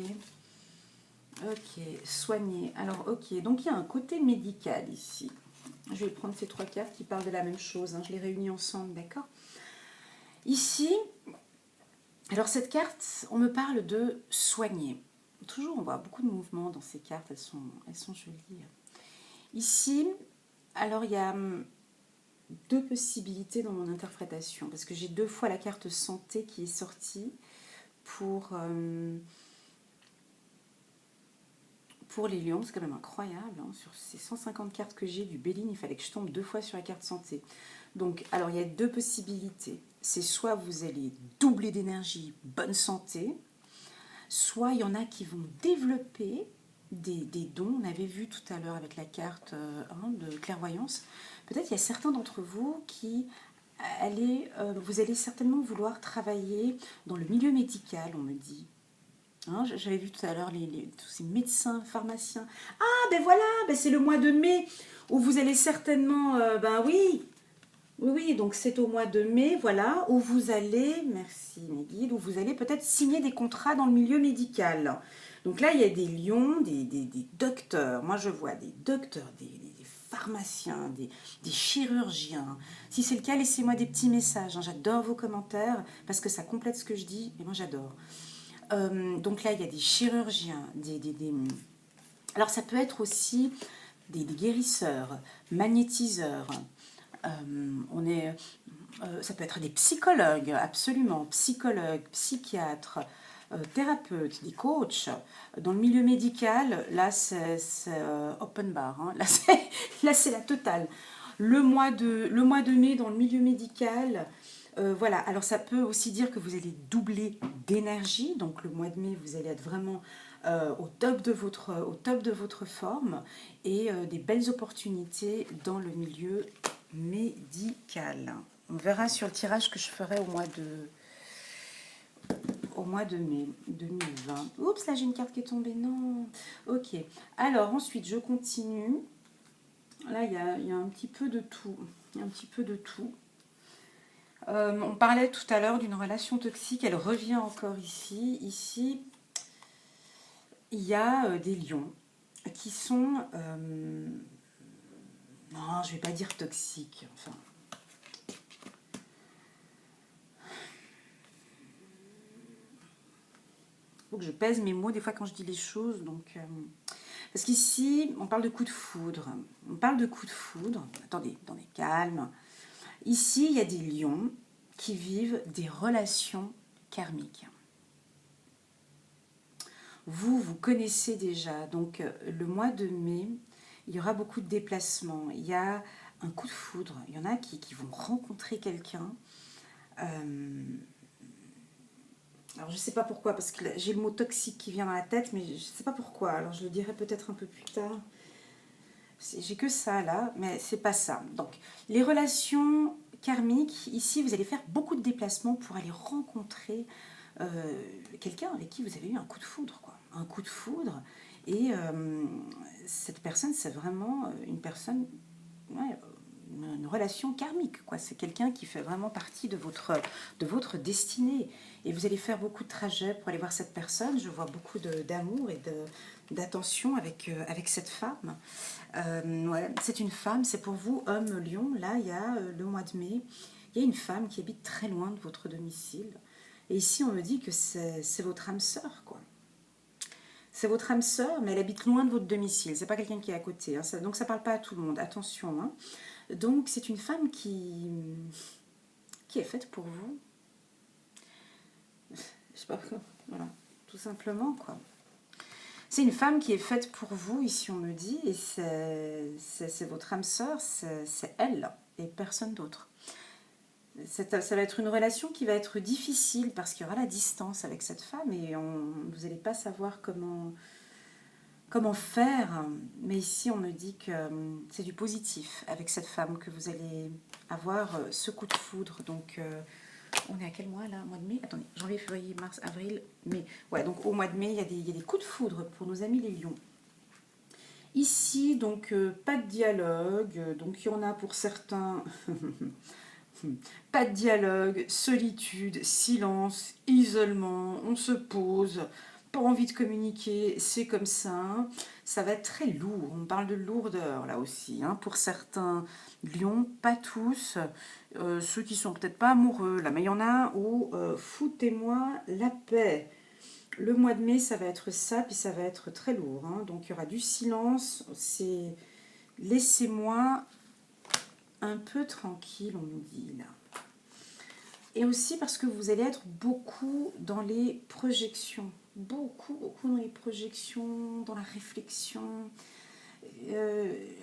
Ok, soigner. Alors, ok, donc il y a un côté médical ici. Je vais prendre ces 3 cartes qui parlent de la même chose. Hein. Je les réunis ensemble, d'accord? Ici, alors cette carte, on me parle de soigner. Toujours, on voit beaucoup de mouvements dans ces cartes. Elles sont jolies. Ici, alors il y a 2 possibilités dans mon interprétation. Parce que j'ai 2 fois la carte santé qui est sortie pour les lions, c'est quand même incroyable. Hein. Sur ces 150 cartes que j'ai du Béline, il fallait que je tombe 2 fois sur la carte santé. Donc, alors il y a 2 possibilités. C'est soit vous allez doubler d'énergie, bonne santé, soit il y en a qui vont développer des dons. On avait vu tout à l'heure avec la carte de clairvoyance. Peut-être il y a certains d'entre vous qui vous allez certainement vouloir travailler dans le milieu médical, on me dit. Hein, j'avais vu tout à l'heure tous ces médecins, pharmaciens. Ah, ben voilà, ben c'est le mois de mai où vous allez certainement, ben oui, donc c'est au mois de mai, voilà, où vous allez, merci mes guides, où vous allez peut-être signer des contrats dans le milieu médical. Donc là, il y a des lions, des docteurs, moi je vois des docteurs, des pharmaciens, des chirurgiens. Si c'est le cas, laissez-moi des petits messages, hein. J'adore vos commentaires parce que ça complète ce que je dis et moi j'adore. Donc là, il y a des chirurgiens, alors ça peut être aussi des guérisseurs, magnétiseurs. Ça peut être des psychologues, absolument, psychologues, psychiatres, thérapeutes, des coachs. Dans le milieu médical, là, c'est open bar. Hein. Là, c'est la totale. Le mois de mai, dans le milieu médical, voilà, alors ça peut aussi dire que vous allez doubler d'énergie, donc le mois de mai, vous allez être vraiment au top de votre forme et des belles opportunités dans le milieu médical. On verra sur le tirage que je ferai au mois de mai 2020. Oups, là j'ai une carte qui est tombée, non. Ok, alors ensuite je continue. Là il y a un petit peu de tout. On parlait tout à l'heure d'une relation toxique, elle revient encore ici. Ici, il y a des lions qui sont... non, je ne vais pas dire toxiques. Enfin, il faut que je pèse mes mots des fois quand je dis les choses. Donc, parce qu'ici, on parle de coup de foudre. Attendez, calme. Ici, il y a des lions qui vivent des relations karmiques. Vous connaissez déjà. Donc, le mois de mai, il y aura beaucoup de déplacements. Il y a un coup de foudre. Il y en a qui vont rencontrer quelqu'un. Alors, je ne sais pas pourquoi, parce que j'ai le mot toxique qui vient dans la tête, mais je ne sais pas pourquoi. Alors, je le dirai peut-être un peu plus tard. J'ai que ça, là, mais c'est pas ça. Donc, les relations karmiques, ici, vous allez faire beaucoup de déplacements pour aller rencontrer quelqu'un avec qui vous avez eu un coup de foudre, quoi. Un coup de foudre. Et cette personne, c'est vraiment une personne une relation karmique, quoi. C'est quelqu'un qui fait vraiment partie de votre destinée. Et vous allez faire beaucoup de trajets pour aller voir cette personne. Je vois beaucoup d'amour et d'attention avec cette femme. Ouais, c'est une femme, c'est pour vous, homme lion. Là, il y a le mois de mai, il y a une femme qui habite très loin de votre domicile. Et ici, on me dit que c'est votre âme sœur, quoi. C'est votre âme sœur, mais elle habite loin de votre domicile. C'est pas quelqu'un qui est à côté. Hein. Donc ça parle pas à tout le monde. Attention. Hein. Donc c'est une femme qui est faite pour vous. Je sais pas. Voilà. Tout simplement, quoi. C'est une femme qui est faite pour vous, ici on me dit, et c'est votre âme sœur, c'est elle et personne d'autre. Ça va être une relation qui va être difficile parce qu'il y aura la distance avec cette femme et vous n'allez pas savoir comment faire. Mais ici, on me dit que c'est du positif avec cette femme, que vous allez avoir ce coup de foudre. Donc, on est à quel mois là? Mois de mai? Attendez, janvier, février, mars, avril, mai. Ouais, donc au mois de mai, il y a des coups de foudre pour nos amis les lions. Ici, donc, pas de dialogue. Donc, il y en a pour certains... Pas de dialogue, solitude, silence, isolement, on se pose, pas envie de communiquer, c'est comme ça. Ça va être très lourd, on parle de lourdeur là aussi. Hein. Pour certains lions, pas tous, ceux qui sont peut-être pas amoureux, là, mais il y en a où foutez-moi la paix. Le mois de mai, ça va être ça, puis ça va être très lourd. Hein. Donc il y aura du silence, c'est laissez-moi un peu tranquille, on nous dit là. Et aussi parce que vous allez être beaucoup dans les projections. Beaucoup dans les projections, dans la réflexion.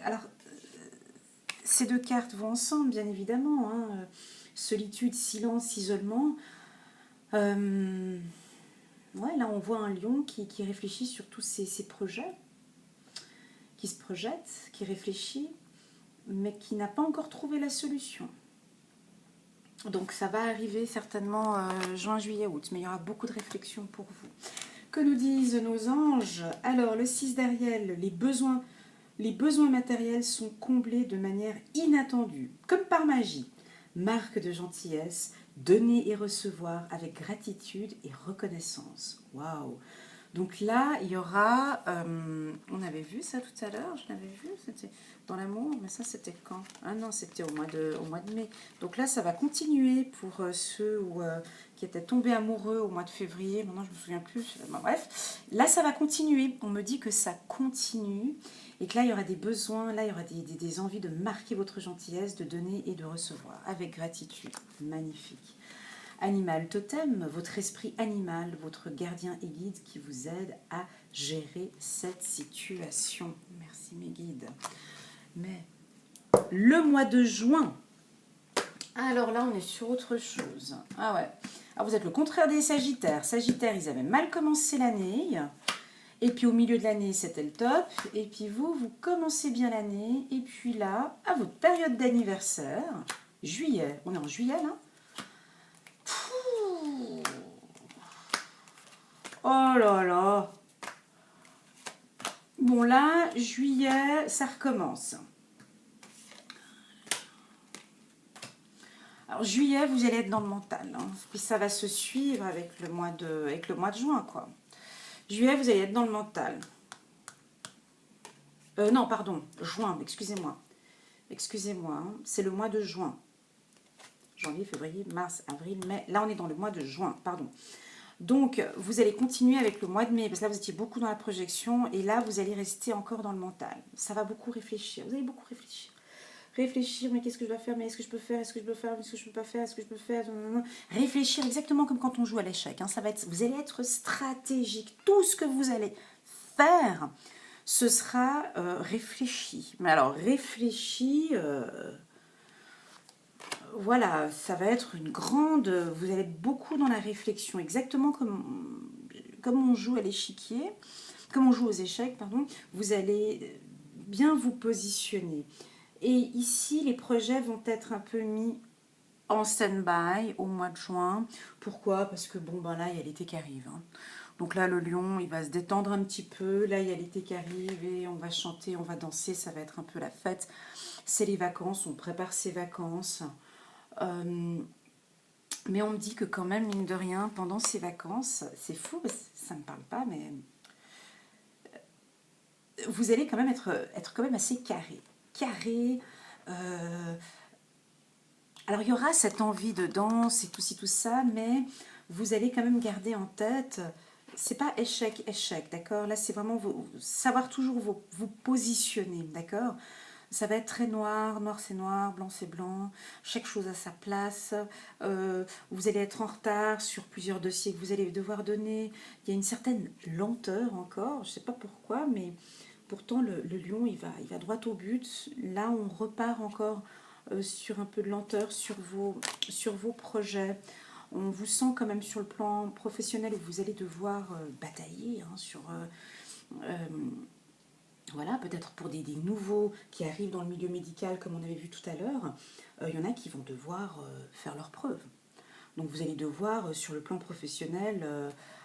Alors, ces deux cartes vont ensemble, bien évidemment. Hein. Solitude, silence, isolement. Ouais, là, on voit un lion qui réfléchit sur tous ses projets, qui se projette, qui réfléchit, mais qui n'a pas encore trouvé la solution. Donc ça va arriver certainement juin, juillet, août, mais il y aura beaucoup de réflexions pour vous. Que nous disent nos anges? Alors le 6 d'Ariel, les besoins matériels sont comblés de manière inattendue, comme par magie. Marque de gentillesse, donner et recevoir avec gratitude et reconnaissance. Waouh! Donc là, il y aura, on avait vu ça tout à l'heure, je l'avais vu, c'était dans l'amour, mais ça c'était quand? Ah non, c'était au mois de mai. Donc là, ça va continuer pour ceux qui étaient tombés amoureux au mois de février, maintenant je me souviens plus, bon, bref. Là, ça va continuer, on me dit que ça continue, et que là, il y aura des besoins, là, il y aura des envies de marquer votre gentillesse, de donner et de recevoir, avec gratitude. Magnifique. Animal totem, votre esprit animal, votre gardien et guide qui vous aide à gérer cette situation. Merci mes guides. Mais le mois de juin, alors là on est sur autre chose. Ah ouais. Alors vous êtes le contraire des Sagittaires. Sagittaires, ils avaient mal commencé l'année. Et puis au milieu de l'année, c'était le top. Et puis vous commencez bien l'année. Et puis là, à votre période d'anniversaire, juillet, on est en juillet là. Oh là là. Bon là, juillet, ça recommence. Alors juillet, vous allez être dans le mental. Hein. Puis ça va se suivre avec le mois de juin, quoi. Juillet, vous allez être dans le mental. Non, pardon, juin, excusez-moi. Excusez-moi, hein. C'est le mois de juin. Janvier, février, mars, avril, mai. Là, on est dans le mois de juin, pardon. Donc, vous allez continuer avec le mois de mai, parce que là, vous étiez beaucoup dans la projection, et là, vous allez rester encore dans le mental. Ça va beaucoup réfléchir, vous allez beaucoup réfléchir. Réfléchir, mais qu'est-ce que je dois faire, mais est-ce que je peux faire, est-ce que je peux faire, est-ce que je peux pas faire, est-ce que je peux faire. Réfléchir exactement comme quand on joue à l'échec. Hein. Vous allez être stratégique. Tout ce que vous allez faire, ce sera réfléchi. Mais alors, réfléchi... voilà, ça va être une grande... Vous allez être beaucoup dans la réflexion, exactement comme on joue à l'échiquier, comme on joue aux échecs, pardon. Vous allez bien vous positionner. Et ici, les projets vont être un peu mis en stand-by au mois de juin. Pourquoi? Parce que bon, ben là, il y a l'été qui arrive. Hein. Donc là, le lion, il va se détendre un petit peu. Là, il y a l'été qui arrive et on va chanter, on va danser. Ça va être un peu la fête. C'est les vacances, on prépare ses vacances. Euh, mais on me dit que quand même, mine de rien, pendant ces vacances, c'est fou, ça ne me parle pas, mais vous allez quand même être quand même assez carré. Carré. euh, alors il y aura cette envie de danse et tout ci, tout ça, mais vous allez quand même garder en tête, c'est pas échec, échec, d'accord? Là, c'est vraiment savoir toujours vous positionner, d'accord? Ça va être très noir, noir c'est noir, blanc c'est blanc, chaque chose à sa place. Vous allez être en retard sur plusieurs dossiers que vous allez devoir donner. Il y a une certaine lenteur encore, je ne sais pas pourquoi, mais pourtant le lion il va droit au but. Là, on repart encore sur un peu de lenteur sur vos projets. On vous sent quand même sur le plan professionnel où vous allez devoir batailler euh, voilà, peut-être pour des nouveaux qui arrivent dans le milieu médical, comme on avait vu tout à l'heure, il y en a qui vont devoir faire leurs preuves. Donc vous allez devoir, sur le plan professionnel,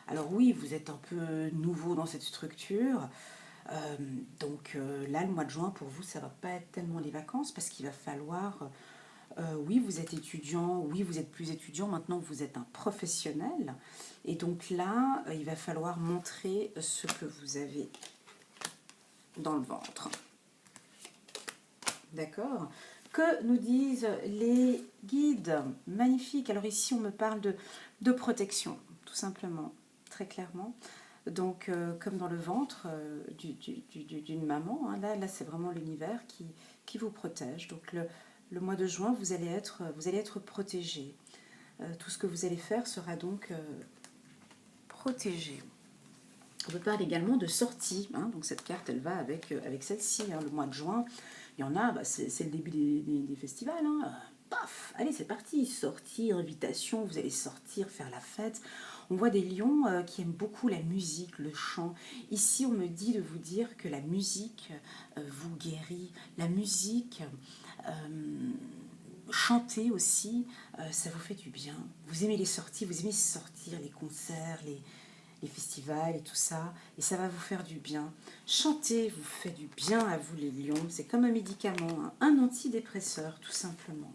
alors oui, vous êtes un peu nouveau dans cette structure, là, le mois de juin, pour vous, ça ne va pas être tellement les vacances, parce qu'il va falloir, oui, vous êtes étudiant, oui, vous êtes plus étudiant, maintenant vous êtes un professionnel, et donc là, il va falloir montrer ce que vous avez dans le ventre. D'accord. Que nous disent les guides? Magnifique. Alors ici, on me parle de protection, tout simplement, très clairement. Donc, comme dans le ventre d'une maman, hein, là c'est vraiment l'univers qui vous protège. Donc, le mois de juin, vous allez être protégé. Tout ce que vous allez faire sera donc protégé. On peut parler également de sortie. Hein, donc, cette carte, elle va avec celle-ci. Hein, le mois de juin, il y en a, c'est le début des festivals. Hein. Paf, allez, c'est parti. Sortie, invitation, vous allez sortir, faire la fête. On voit des lions qui aiment beaucoup la musique, le chant. Ici, on me dit de vous dire que la musique vous guérit. La musique, chanter aussi, ça vous fait du bien. Vous aimez les sorties, vous aimez sortir, les concerts, les festivals et tout ça, et ça va vous faire du bien. Chanter vous fait du bien à vous les lions, c'est comme un médicament, hein, un antidépresseur tout simplement.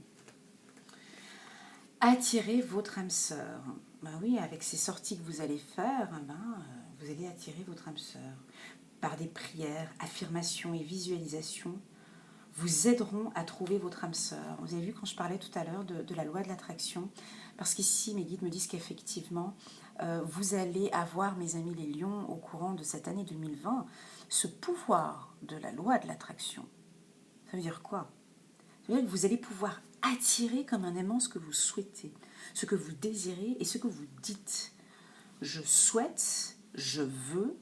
Attirez votre âme sœur. Ben oui, avec ces sorties que vous allez faire, vous allez attirer votre âme sœur. Par des prières, affirmations et visualisations, vous aideront à trouver votre âme sœur. Vous avez vu quand je parlais tout à l'heure de la loi de l'attraction, parce qu'ici mes guides me disent qu'effectivement, vous allez avoir, mes amis les lions, au courant de cette année 2020, ce pouvoir de la loi de l'attraction. Ça veut dire quoi? Ça veut dire que vous allez pouvoir attirer comme un aimant ce que vous souhaitez, ce que vous désirez et ce que vous dites. Je souhaite, je veux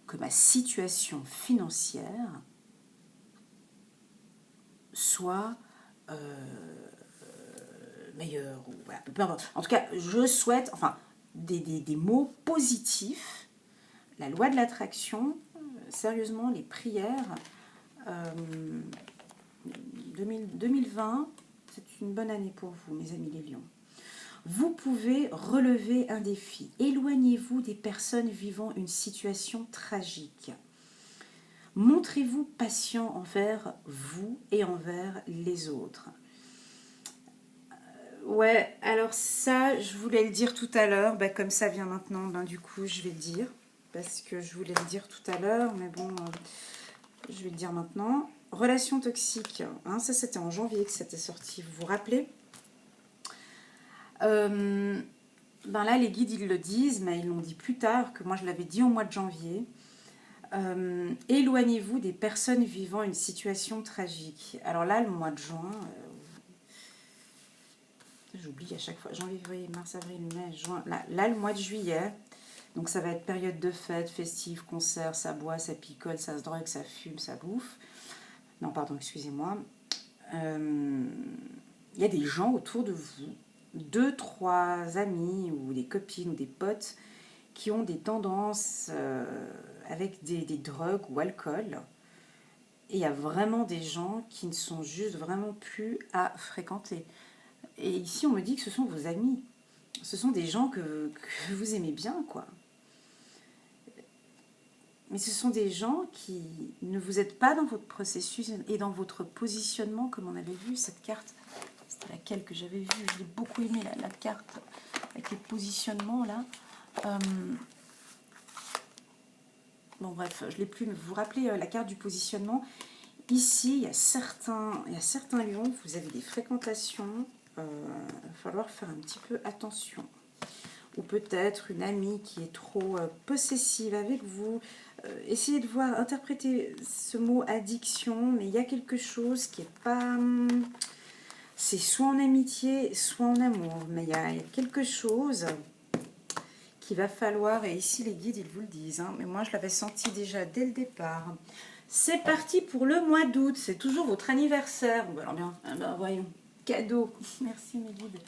que ma situation financière soit meilleure. Ou, voilà, peu importe. En tout cas, je souhaite, enfin, des mots positifs. La loi de l'attraction, sérieusement, les prières, 2020, c'est une bonne année pour vous, mes amis les lions. Vous pouvez relever un défi. Éloignez-vous des personnes vivant une situation tragique. Montrez-vous patient envers vous et envers les autres. Ouais, alors ça, je voulais le dire tout à l'heure, comme ça vient maintenant, du coup, je vais le dire, parce que je voulais le dire tout à l'heure, mais bon, je vais le dire maintenant. Relation toxique, hein, ça c'était en janvier que c'était sorti, vous vous rappelez? Là, les guides, ils le disent, mais ils l'ont dit plus tard, que moi je l'avais dit au mois de janvier. Éloignez-vous des personnes vivant une situation tragique. Alors là, le mois de juin, j'oublie à chaque fois, janvier, février, mars, avril, mai, juin, là, le mois de juillet, donc ça va être période de fête, festive, concert, ça boit, ça picole, ça se drogue, ça fume, ça bouffe. Non, pardon, excusez-moi. Il y a des gens autour de vous, 2, 3 amis ou des copines ou des potes qui ont des tendances avec des drogues ou alcool. Et il y a vraiment des gens qui ne sont juste vraiment plus à fréquenter. Et ici, on me dit que ce sont vos amis. Ce sont des gens que vous aimez bien, quoi. mais ce sont des gens qui ne vous aident pas dans votre processus et dans votre positionnement, comme on avait vu cette carte. C'était laquelle que j'avais vue? Je l'ai beaucoup aimée, la carte avec les positionnements là. Bon bref, je ne l'ai plus, mais vous vous rappelez la carte du positionnement. Ici, il y a certains lions, vous avez des fréquentations, il va falloir faire un petit peu attention. Ou peut-être une amie qui est trop possessive avec vous. Essayez de voir, interpréter ce mot addiction, mais il y a quelque chose qui n'est pas... c'est soit en amitié, soit en amour, mais il y a quelque chose qu'il va falloir, et ici les guides ils vous le disent, hein, mais moi je l'avais senti déjà dès le départ. C'est parti pour le mois d'août, c'est toujours votre anniversaire. Bon, alors bien, ben, voyons, cadeau, merci mes guides.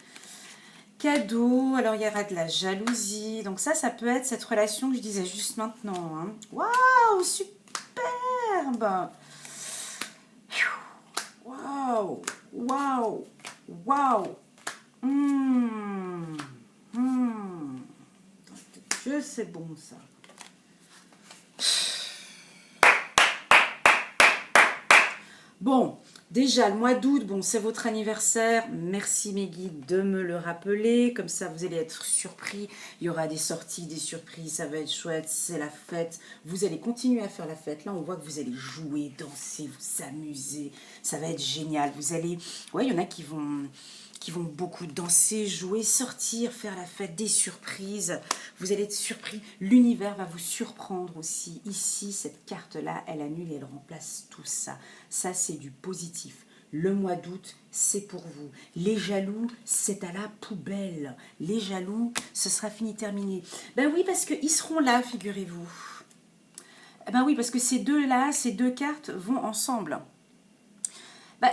Cadeau, alors il y aura de la jalousie, donc ça peut être cette relation que je disais juste maintenant. Hein. Waouh, superbe. Waouh, waouh, waouh. Que c'est bon ça. Bon, déjà, le mois d'août, bon, c'est votre anniversaire. Merci mes guides de me le rappeler. Comme ça, vous allez être surpris. Il y aura des sorties, des surprises. Ça va être chouette. C'est la fête. Vous allez continuer à faire la fête. Là, on voit que vous allez jouer, danser, vous amuser. Ça va être génial. Vous allez... Ouais, il y en a qui vont beaucoup danser, jouer, sortir, faire la fête, des surprises. Vous allez être surpris. L'univers va vous surprendre aussi. Ici, cette carte-là, elle annule et elle remplace tout ça. Ça, c'est du positif. Le mois d'août, c'est pour vous. Les jaloux, c'est à la poubelle. Les jaloux, ce sera fini, terminé. Ben oui, parce qu'ils seront là, figurez-vous. Ben oui, parce que ces deux-là, ces deux cartes vont ensemble. Ben,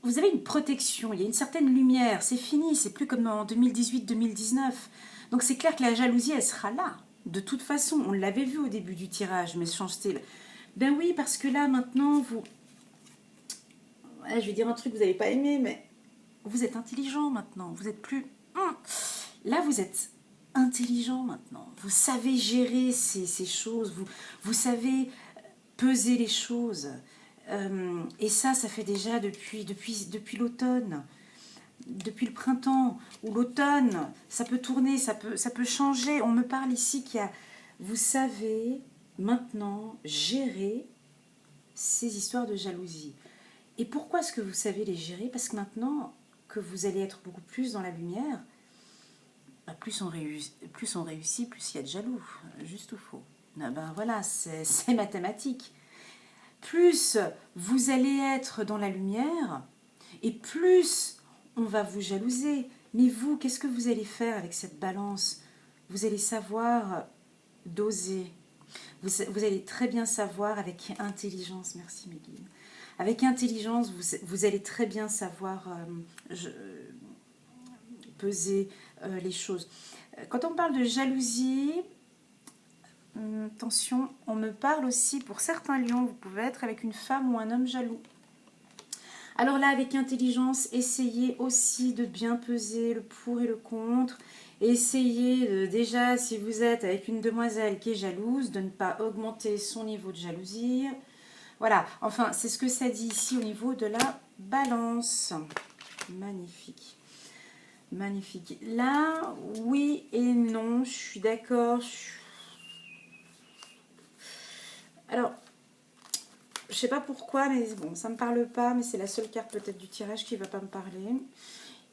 vous avez une protection, il y a une certaine lumière, c'est fini, c'est plus comme en 2018-2019. Donc c'est clair que la jalousie, elle sera là. De toute façon, on l'avait vu au début du tirage, méchanceté. Ben oui, parce que là, maintenant, vous... Ouais, je vais dire un truc que vous n'avez pas aimé, mais vous êtes intelligent maintenant. Vous êtes plus... Là, vous êtes intelligent maintenant. Vous savez gérer ces choses, vous savez peser les choses. Et ça fait déjà depuis l'automne, depuis le printemps ou l'automne, ça peut tourner, ça peut changer. On me parle ici qu'il y a, vous savez maintenant gérer ces histoires de jalousie. Et pourquoi est-ce que vous savez les gérer? Parce que maintenant que vous allez être beaucoup plus dans la lumière, bah plus on réussit, plus il y a de jaloux, juste ou faux. Ah ben voilà, c'est mathématique. Plus vous allez être dans la lumière, et plus on va vous jalouser. Mais vous, qu'est-ce que vous allez faire avec cette balance? Vous allez savoir doser. Vous allez très bien savoir avec intelligence, merci mes guides. Avec intelligence, vous allez très bien savoir peser les choses. Quand on parle de jalousie, attention, on me parle aussi, pour certains lions, vous pouvez être avec une femme ou un homme jaloux. Alors là, avec intelligence, essayez aussi de bien peser le pour et le contre. Essayez de, déjà, si vous êtes avec une demoiselle qui est jalouse, de ne pas augmenter son niveau de jalousie. Voilà, enfin, c'est ce que ça dit ici au niveau de la balance. Magnifique. Magnifique. Là, oui et non, je suis d'accord. Alors, je sais pas pourquoi, mais bon, ça me parle pas, mais c'est la seule carte peut-être du tirage qui va pas me parler.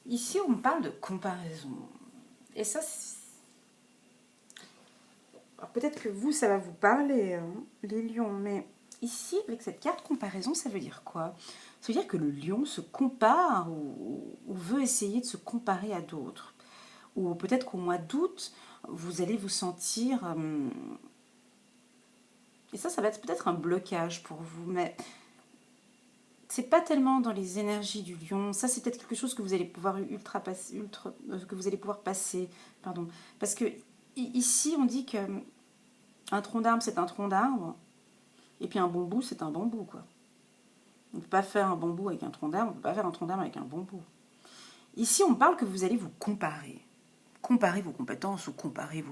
Ici, on me parle de comparaison. Et ça, alors peut-être que vous, ça va vous parler, hein, les lions, mais ici, avec cette carte comparaison, ça veut dire quoi? Ça veut dire que le lion se compare ou veut essayer de se comparer à d'autres. Ou peut-être qu'au mois d'août, vous allez vous sentir... et ça va être peut-être un blocage pour vous, mais c'est pas tellement dans les énergies du lion. Ça, c'est peut-être quelque chose que vous allez pouvoir que vous allez pouvoir passer, pardon. Parce que ici, on dit que un tronc d'arbre, c'est un tronc d'arbre, et puis un bambou, c'est un bambou, quoi. On ne peut pas faire un bambou avec un tronc d'arbre, on ne peut pas faire un tronc d'arbre avec un bambou. Ici, on parle que vous allez vous comparer. Comparer vos compétences ou comparer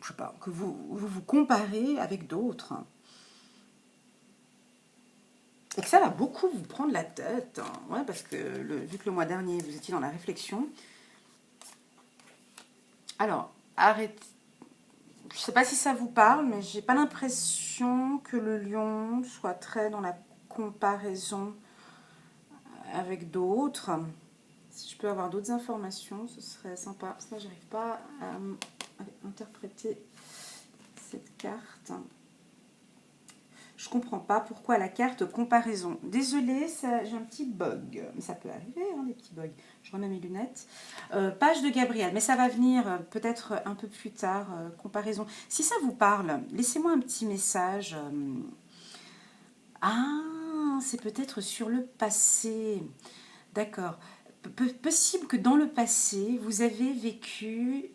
je sais pas, que vous comparez avec d'autres. Et que ça va beaucoup vous prendre la tête. Ouais, parce que vu que le mois dernier, vous étiez dans la réflexion. Alors, arrêtez. Je ne sais pas si ça vous parle, mais j'ai pas l'impression que le lion soit très dans la comparaison avec d'autres. Si je peux avoir d'autres informations, ce serait sympa. Parce que là, j'arrive pas à interpréter cette carte. Je comprends pas pourquoi la carte comparaison. Désolée, j'ai un petit bug. Mais ça peut arriver, hein, des petits bugs. Je remets mes lunettes. Page de Gabriel, mais ça va venir peut-être un peu plus tard. Comparaison. Si ça vous parle, laissez-moi un petit message. Ah, c'est peut-être sur le passé. D'accord. Possible que dans le passé, vous avez vécu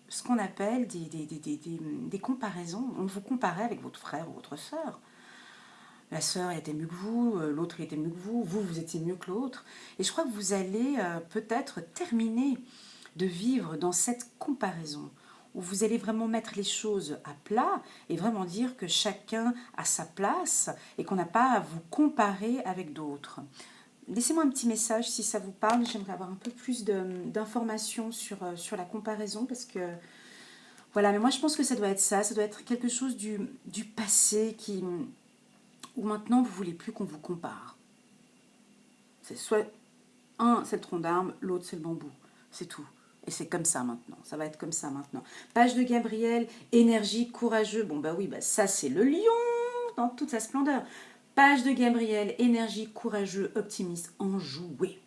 ce qu'on appelle des comparaisons. On vous comparait avec votre frère ou votre sœur. La sœur était mieux que vous, l'autre était mieux que vous, vous étiez mieux que l'autre. Et je crois que vous allez peut-être terminer de vivre dans cette comparaison, où vous allez vraiment mettre les choses à plat et vraiment dire que chacun a sa place et qu'on n'a pas à vous comparer avec d'autres. Laissez-moi un petit message si ça vous parle, j'aimerais avoir un peu plus d'informations sur la comparaison parce que voilà, mais moi je pense que ça doit être ça doit être quelque chose du passé où maintenant vous voulez plus qu'on vous compare. C'est soit un c'est le tronc d'arbre, l'autre c'est le bambou, c'est tout. Et c'est comme ça maintenant, ça va être comme ça maintenant. Page de Gabriel, énergie, courageux, bon bah oui, bah ça c'est le lion dans toute sa splendeur. Page de Gabriel, énergie, courageux, optimiste, enjoué.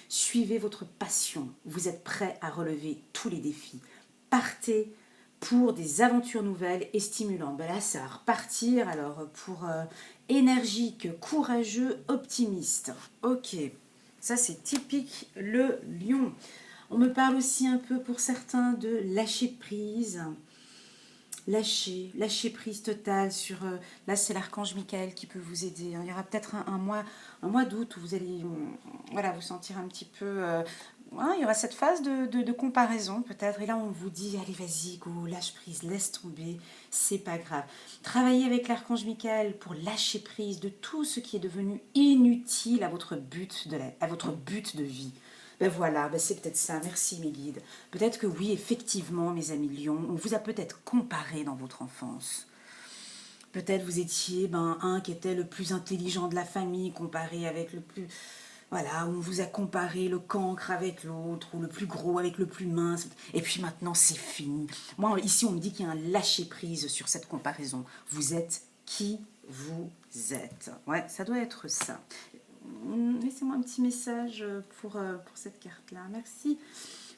Suivez votre passion, vous êtes prêt à relever tous les défis. Partez pour des aventures nouvelles et stimulantes. Ben là, ça va repartir alors pour énergique, courageux, optimiste. Ok, ça c'est typique le lion. On me parle aussi un peu pour certains de lâcher prise. Lâcher prise totale sur... là, c'est l'archange Michael qui peut vous aider. Il y aura peut-être un mois d'août où vous allez voilà, vous sentir un petit peu... il y aura cette phase de comparaison peut-être. Et là, on vous dit, allez, vas-y, go, lâche prise, laisse tomber, c'est pas grave. Travaillez avec l'archange Michael pour lâcher prise de tout ce qui est devenu inutile à votre but de vie. Ben voilà, ben c'est peut-être ça. Merci mes guides. Peut-être que oui, effectivement, mes amis lions, on vous a peut-être comparé dans votre enfance. Peut-être vous étiez un qui était le plus intelligent de la famille comparé avec le plus... Voilà, on vous a comparé le cancre avec l'autre, ou le plus gros avec le plus mince. Et puis maintenant, c'est fini. Moi, ici, on me dit qu'il y a un lâcher-prise sur cette comparaison. Vous êtes qui vous êtes. Ouais, ça doit être ça. Laissez-moi un petit message pour cette carte-là. Merci.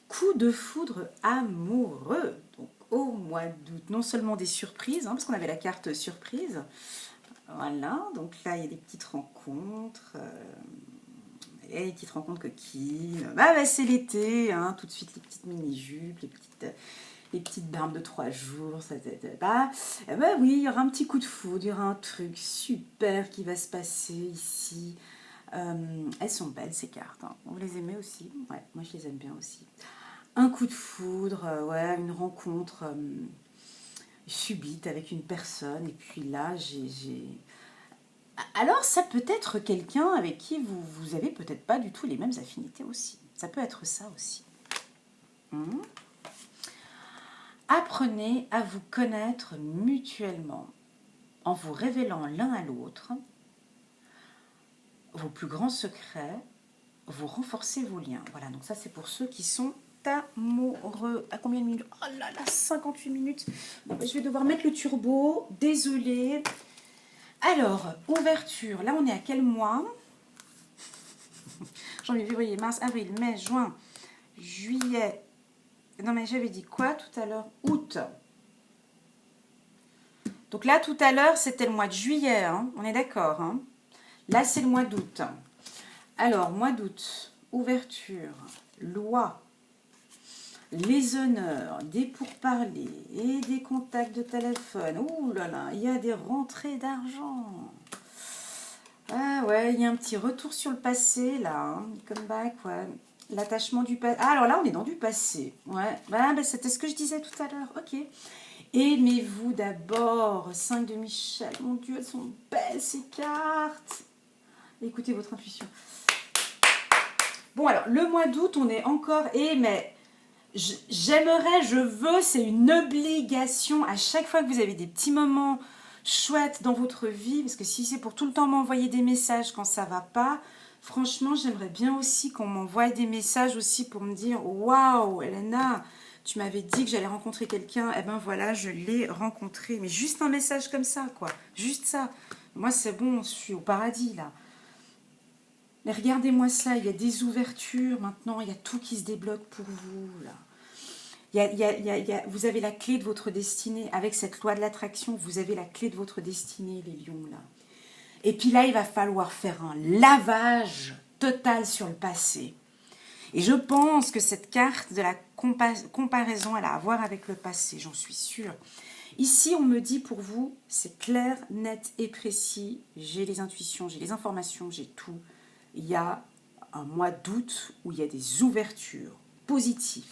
Coup de foudre amoureux. Donc, au mois d'août, non seulement des surprises, parce qu'on avait la carte surprise. Voilà, donc là, il y a des petites rencontres. Et les petites rencontres coquines. Bah, c'est l'été, tout de suite, les petites mini-jupes, les petites barbes de 3 jours, oui, il y aura un petit coup de foudre, il y aura un truc super qui va se passer ici. Elles sont belles ces cartes, Vous les aimez aussi? Ouais, moi je les aime bien aussi. Un coup de foudre, ouais, une rencontre subite avec une personne, et puis là alors ça peut être quelqu'un avec qui vous avez peut-être pas du tout les mêmes affinités aussi. Ça peut être ça aussi. Apprenez à vous connaître mutuellement en vous révélant l'un à l'autre vos plus grands secrets, vous renforcez vos liens. Voilà, donc ça c'est pour ceux qui sont amoureux. À combien de minutes? Oh là là, 58 minutes. Bon, je vais devoir mettre le turbo, désolée. Alors, ouverture, là on est à quel mois? Janvier, février, mars, avril, mai, juin, juillet. Non mais j'avais dit quoi tout à l'heure? Août. Donc là tout à l'heure c'était le mois de juillet, on est d'accord. Là c'est le mois d'août. Alors, mois d'août, ouverture, loi, les honneurs, des pourparlers et des contacts de téléphone. Ouh là là, il y a des rentrées d'argent. Ah ouais, il y a un petit retour sur le passé là, comeback, ouais. L'attachement du passé. Ah, alors là, on est dans du passé. Ouais, bah, c'était ce que je disais tout à l'heure. Ok. Aimez-vous d'abord. 5 de Michel. Mon Dieu, elles sont belles ces cartes. Écoutez votre intuition. Bon, alors, le mois d'août, on est encore... mais j'aimerais, je veux, c'est une obligation. À chaque fois que vous avez des petits moments chouettes dans votre vie, parce que si c'est pour tout le temps m'envoyer des messages quand ça va pas, franchement, j'aimerais bien aussi qu'on m'envoie des messages aussi pour me dire « Waouh, Elena, tu m'avais dit que j'allais rencontrer quelqu'un. Eh ben voilà, je l'ai rencontré. » Mais juste un message comme ça, quoi. Juste ça. Moi, c'est bon, je suis au paradis, là. Mais regardez-moi ça, il y a des ouvertures maintenant, il y a tout qui se débloque pour vous, là. Vous avez la clé de votre destinée. Avec cette loi de l'attraction, vous avez la clé de votre destinée, les lions, là. Et puis là, il va falloir faire un lavage total sur le passé. Et je pense que cette carte de la comparaison, elle a à voir avec le passé, j'en suis sûre. Ici, on me dit pour vous, c'est clair, net et précis. J'ai les intuitions, j'ai les informations, j'ai tout. Il y a un mois d'août où il y a des ouvertures positives,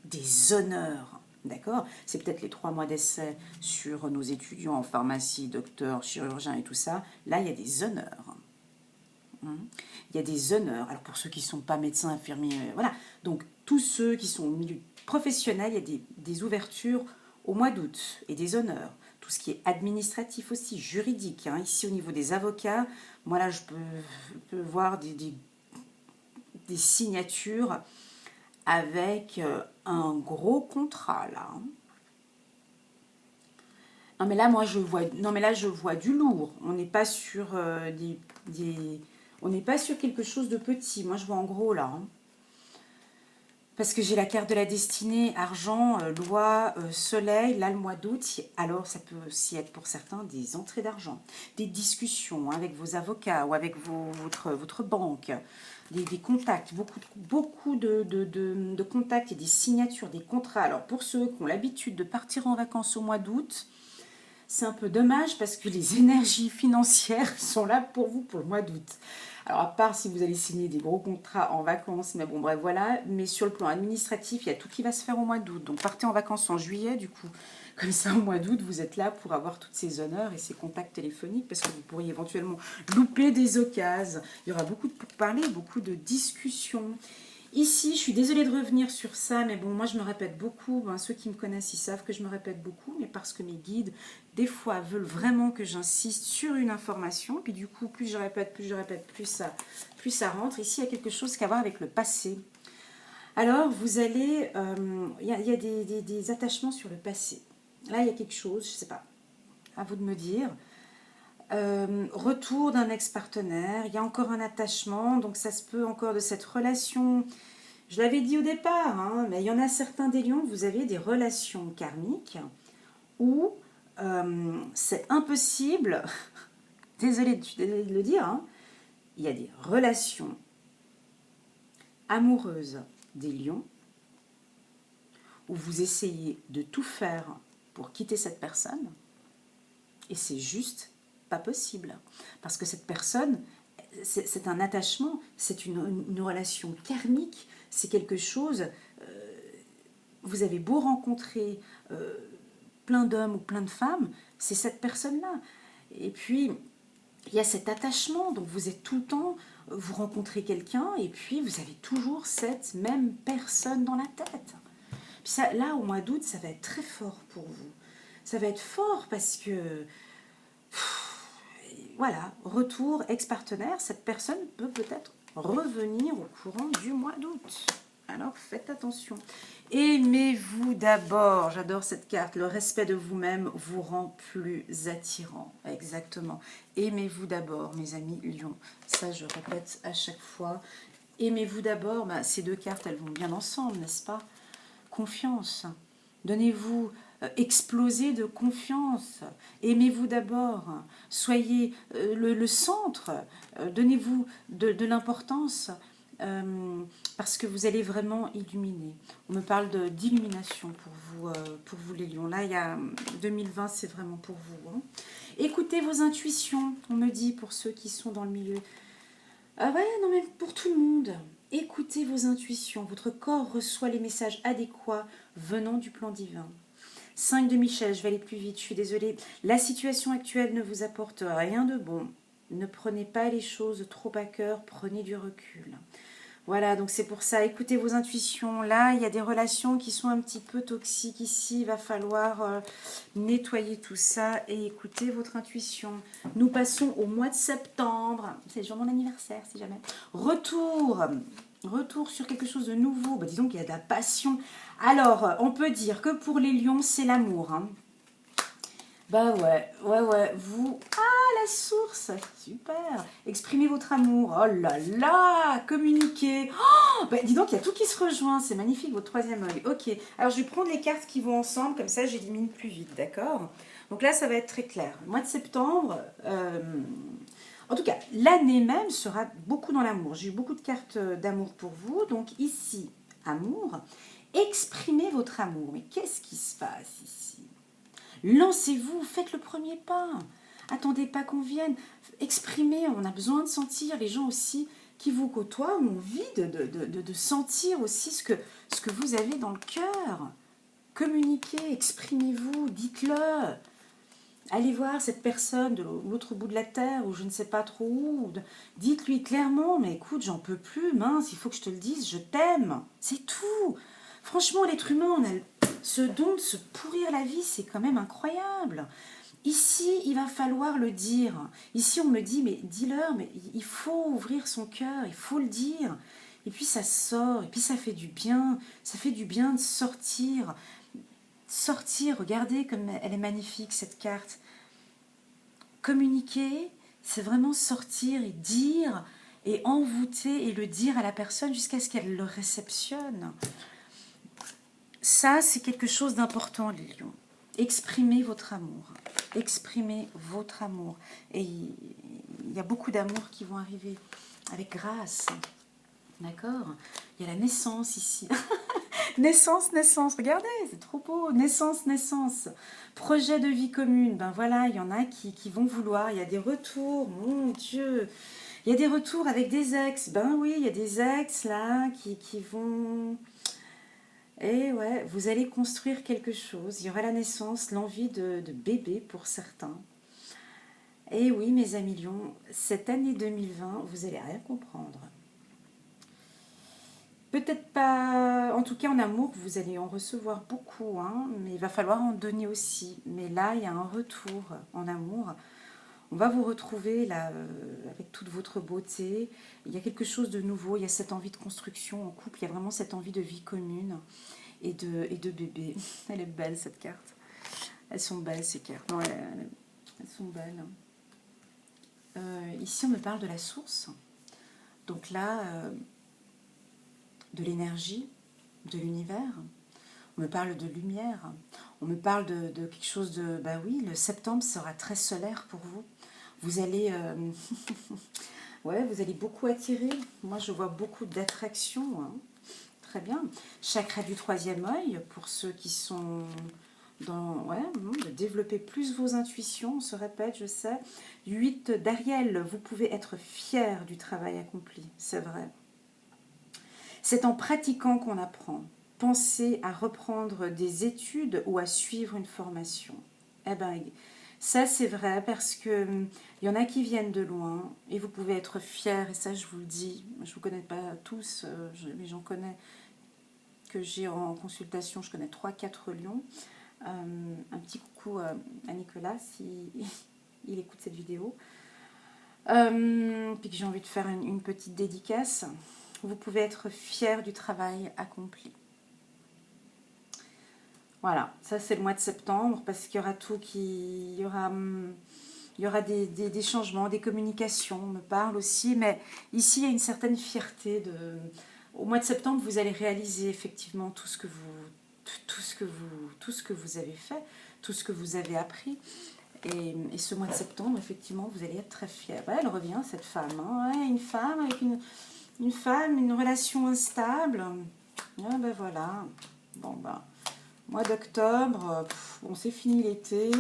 des honneurs. D'accord? C'est peut-être les 3 mois d'essai sur nos étudiants en pharmacie, docteurs, chirurgiens et tout ça. Là, il y a des honneurs. Il y a des honneurs. Alors pour ceux qui ne sont pas médecins, infirmiers, voilà. Donc tous ceux qui sont au milieu professionnel, il y a des ouvertures au mois d'août et des honneurs. Tout ce qui est administratif aussi, juridique. Ici au niveau des avocats, moi là je peux voir des signatures avec un gros contrat là. Non mais là moi je vois du lourd. On n'est pas sur on n'est pas sur quelque chose de petit. Moi je vois en gros là. Parce que j'ai la carte de la destinée, argent, loi, soleil, là le mois d'août. Alors ça peut aussi être pour certains des entrées d'argent, des discussions avec vos avocats ou avec votre banque, des contacts, beaucoup de contacts et des signatures, des contrats. Alors pour ceux qui ont l'habitude de partir en vacances au mois d'août, c'est un peu dommage parce que les énergies financières sont là pour vous pour le mois d'août. Alors, à part si vous allez signer des gros contrats en vacances, mais bon, bref, voilà. Mais sur le plan administratif, il y a tout qui va se faire au mois d'août. Donc, partez en vacances en juillet, du coup. Comme ça, au mois d'août, vous êtes là pour avoir toutes ces honneurs et ces contacts téléphoniques parce que vous pourriez éventuellement louper des occasions. Il y aura beaucoup de pourparlers, beaucoup de discussions. Ici, je suis désolée de revenir sur ça, mais bon, moi je me répète beaucoup. Ceux qui me connaissent, ils savent que je me répète beaucoup, mais parce que mes guides, des fois, veulent vraiment que j'insiste sur une information. Puis du coup, plus je répète, plus ça rentre. Ici, il y a quelque chose qui a à voir avec le passé. Alors, vous allez... il y a des attachements sur le passé. Là, il y a quelque chose, je ne sais pas, à vous de me dire. Retour d'un ex-partenaire, il y a encore un attachement, donc ça se peut encore de cette relation. Je l'avais dit au départ, mais il y en a certains des lions, vous avez des relations karmiques où c'est impossible, désolée de le dire, il y a des relations amoureuses des lions où vous essayez de tout faire pour quitter cette personne et c'est juste pas possible. Parce que cette personne, c'est un attachement, c'est une relation karmique, c'est quelque chose... vous avez beau rencontrer plein d'hommes ou plein de femmes, c'est cette personne-là. Et puis, il y a cet attachement, donc vous êtes tout le temps, vous rencontrez quelqu'un, et puis vous avez toujours cette même personne dans la tête. Puis ça, là, au mois d'août, ça va être très fort pour vous. Ça va être fort parce que... voilà, retour ex-partenaire, cette personne peut peut-être revenir au courant du mois d'août. Alors faites attention. Aimez-vous d'abord, j'adore cette carte, le respect de vous-même vous rend plus attirant. Exactement. Aimez-vous d'abord, mes amis lions. Ça, je répète à chaque fois. Aimez-vous d'abord, ces deux cartes, elles vont bien ensemble, n'est-ce pas? Confiance. Donnez-vous... explosez de confiance, aimez-vous d'abord, soyez le centre, donnez-vous de l'importance parce que vous allez vraiment illuminer. On me parle d'illumination pour vous les lions. Là, il y a 2020, c'est vraiment pour vous. Écoutez vos intuitions, on me dit pour ceux qui sont dans le milieu. Ah ouais, non mais pour tout le monde. Écoutez vos intuitions. Votre corps reçoit les messages adéquats venant du plan divin. 5 de Michel, je vais aller plus vite, je suis désolée. La situation actuelle ne vous apporte rien de bon. Ne prenez pas les choses trop à cœur, prenez du recul. Voilà, donc c'est pour ça, écoutez vos intuitions. Là, il y a des relations qui sont un petit peu toxiques ici. Il va falloir nettoyer tout ça et écouter votre intuition. Nous passons au mois de septembre. C'est le jour de mon anniversaire, si jamais. Retour sur quelque chose de nouveau. Bah, disons qu'il y a de la passion. Alors, on peut dire que pour les lions, c'est l'amour. Hein. Bah ouais, vous... Ah, la source, super. Exprimez votre amour, oh là là, communiquez. Oh, bah dis donc, il y a tout qui se rejoint, c'est magnifique, votre troisième œil. Ok, alors je vais prendre les cartes qui vont ensemble, comme ça j'élimine plus vite, d'accord? Donc là, ça va être très clair. Le mois de septembre, en tout cas, l'année même sera beaucoup dans l'amour. J'ai eu beaucoup de cartes d'amour pour vous, donc ici, amour. Exprimez votre amour, mais qu'est-ce qui se passe ici? Lancez-vous, faites le premier pas. Attendez pas qu'on vienne. Exprimez, on a besoin de sentir. Les gens aussi qui vous côtoient ont envie de sentir aussi ce que vous avez dans le cœur. Communiquez, exprimez-vous, dites-le. Allez voir cette personne de l'autre bout de la terre ou je ne sais pas trop où. Dites-lui clairement, mais écoute, j'en peux plus, mince, il faut que je te le dise, je t'aime. C'est tout. Franchement, l'être humain, on a ce don de se pourrir la vie, c'est quand même incroyable. Ici, il va falloir le dire. Ici, on me dit, mais dis-leur, mais il faut ouvrir son cœur, il faut le dire. Et puis ça sort, et puis ça fait du bien. Ça fait du bien de sortir. Sortir, regardez comme elle est magnifique cette carte. Communiquer, c'est vraiment sortir et dire, et envoûter et le dire à la personne jusqu'à ce qu'elle le réceptionne. Ça, c'est quelque chose d'important, les lions. Exprimez votre amour. Exprimez votre amour. Et il y a beaucoup d'amour qui vont arriver avec grâce. D'accord? Il y a la naissance ici. Naissance, regardez, c'est trop beau. Naissance. Projet de vie commune. Ben voilà, il y en a qui vont vouloir. Il y a des retours, mon Dieu. Il y a des retours avec des ex. Ben oui, il y a des ex là qui vont... Et ouais, vous allez construire quelque chose. Il y aura la naissance, l'envie de bébé pour certains. Et oui, mes amis lions, cette année 2020, vous allez rien comprendre. Peut-être pas, en tout cas en amour, vous allez en recevoir beaucoup, hein, mais il va falloir en donner aussi. Mais là, il y a un retour en amour. On va vous retrouver là avec toute votre beauté. Il y a quelque chose de nouveau, il y a cette envie de construction en couple, il y a vraiment cette envie de vie commune. Et de bébé. Elle est belle cette carte. Elles sont belles ces cartes. Ouais, elles sont belles. Ici on me parle de la source. Donc là, de l'énergie, de l'univers. On me parle de lumière. On me parle de quelque chose de... Bah oui, le septembre sera très solaire pour vous. Vous allez... ouais, vous allez beaucoup attirer. Moi je vois beaucoup d'attraction. Hein. Très bien. Chakra du troisième œil, pour ceux qui sont dans... Ouais, de développer plus vos intuitions, on se répète, je sais. 8 d'Ariel, vous pouvez être fier du travail accompli, c'est vrai. C'est en pratiquant qu'on apprend. Pensez à reprendre des études ou à suivre une formation. Eh bien, ça c'est vrai parce que il y en a qui viennent de loin et vous pouvez être fiers, et ça je vous le dis. Je ne vous connais pas tous, mais j'en connais que j'ai en consultation, je connais 3-4 lions. Un petit coucou à Nicolas si il écoute cette vidéo. Puis que j'ai envie de faire une petite dédicace. Vous pouvez être fiers du travail accompli. Voilà, ça c'est le mois de septembre parce qu'il y aura tout qui... Il y aura des changements, des communications, on me parle aussi, mais ici il y a une certaine fierté de... Au mois de septembre, vous allez réaliser effectivement tout ce que vous avez fait, tout ce que vous avez appris. Et ce mois de septembre, effectivement, vous allez être très fiers. Ouais, elle revient, cette femme. Hein, ouais, une femme avec une relation instable. Ah, ben voilà. Bon, ben, mois d'octobre, bon, c'est fini l'été.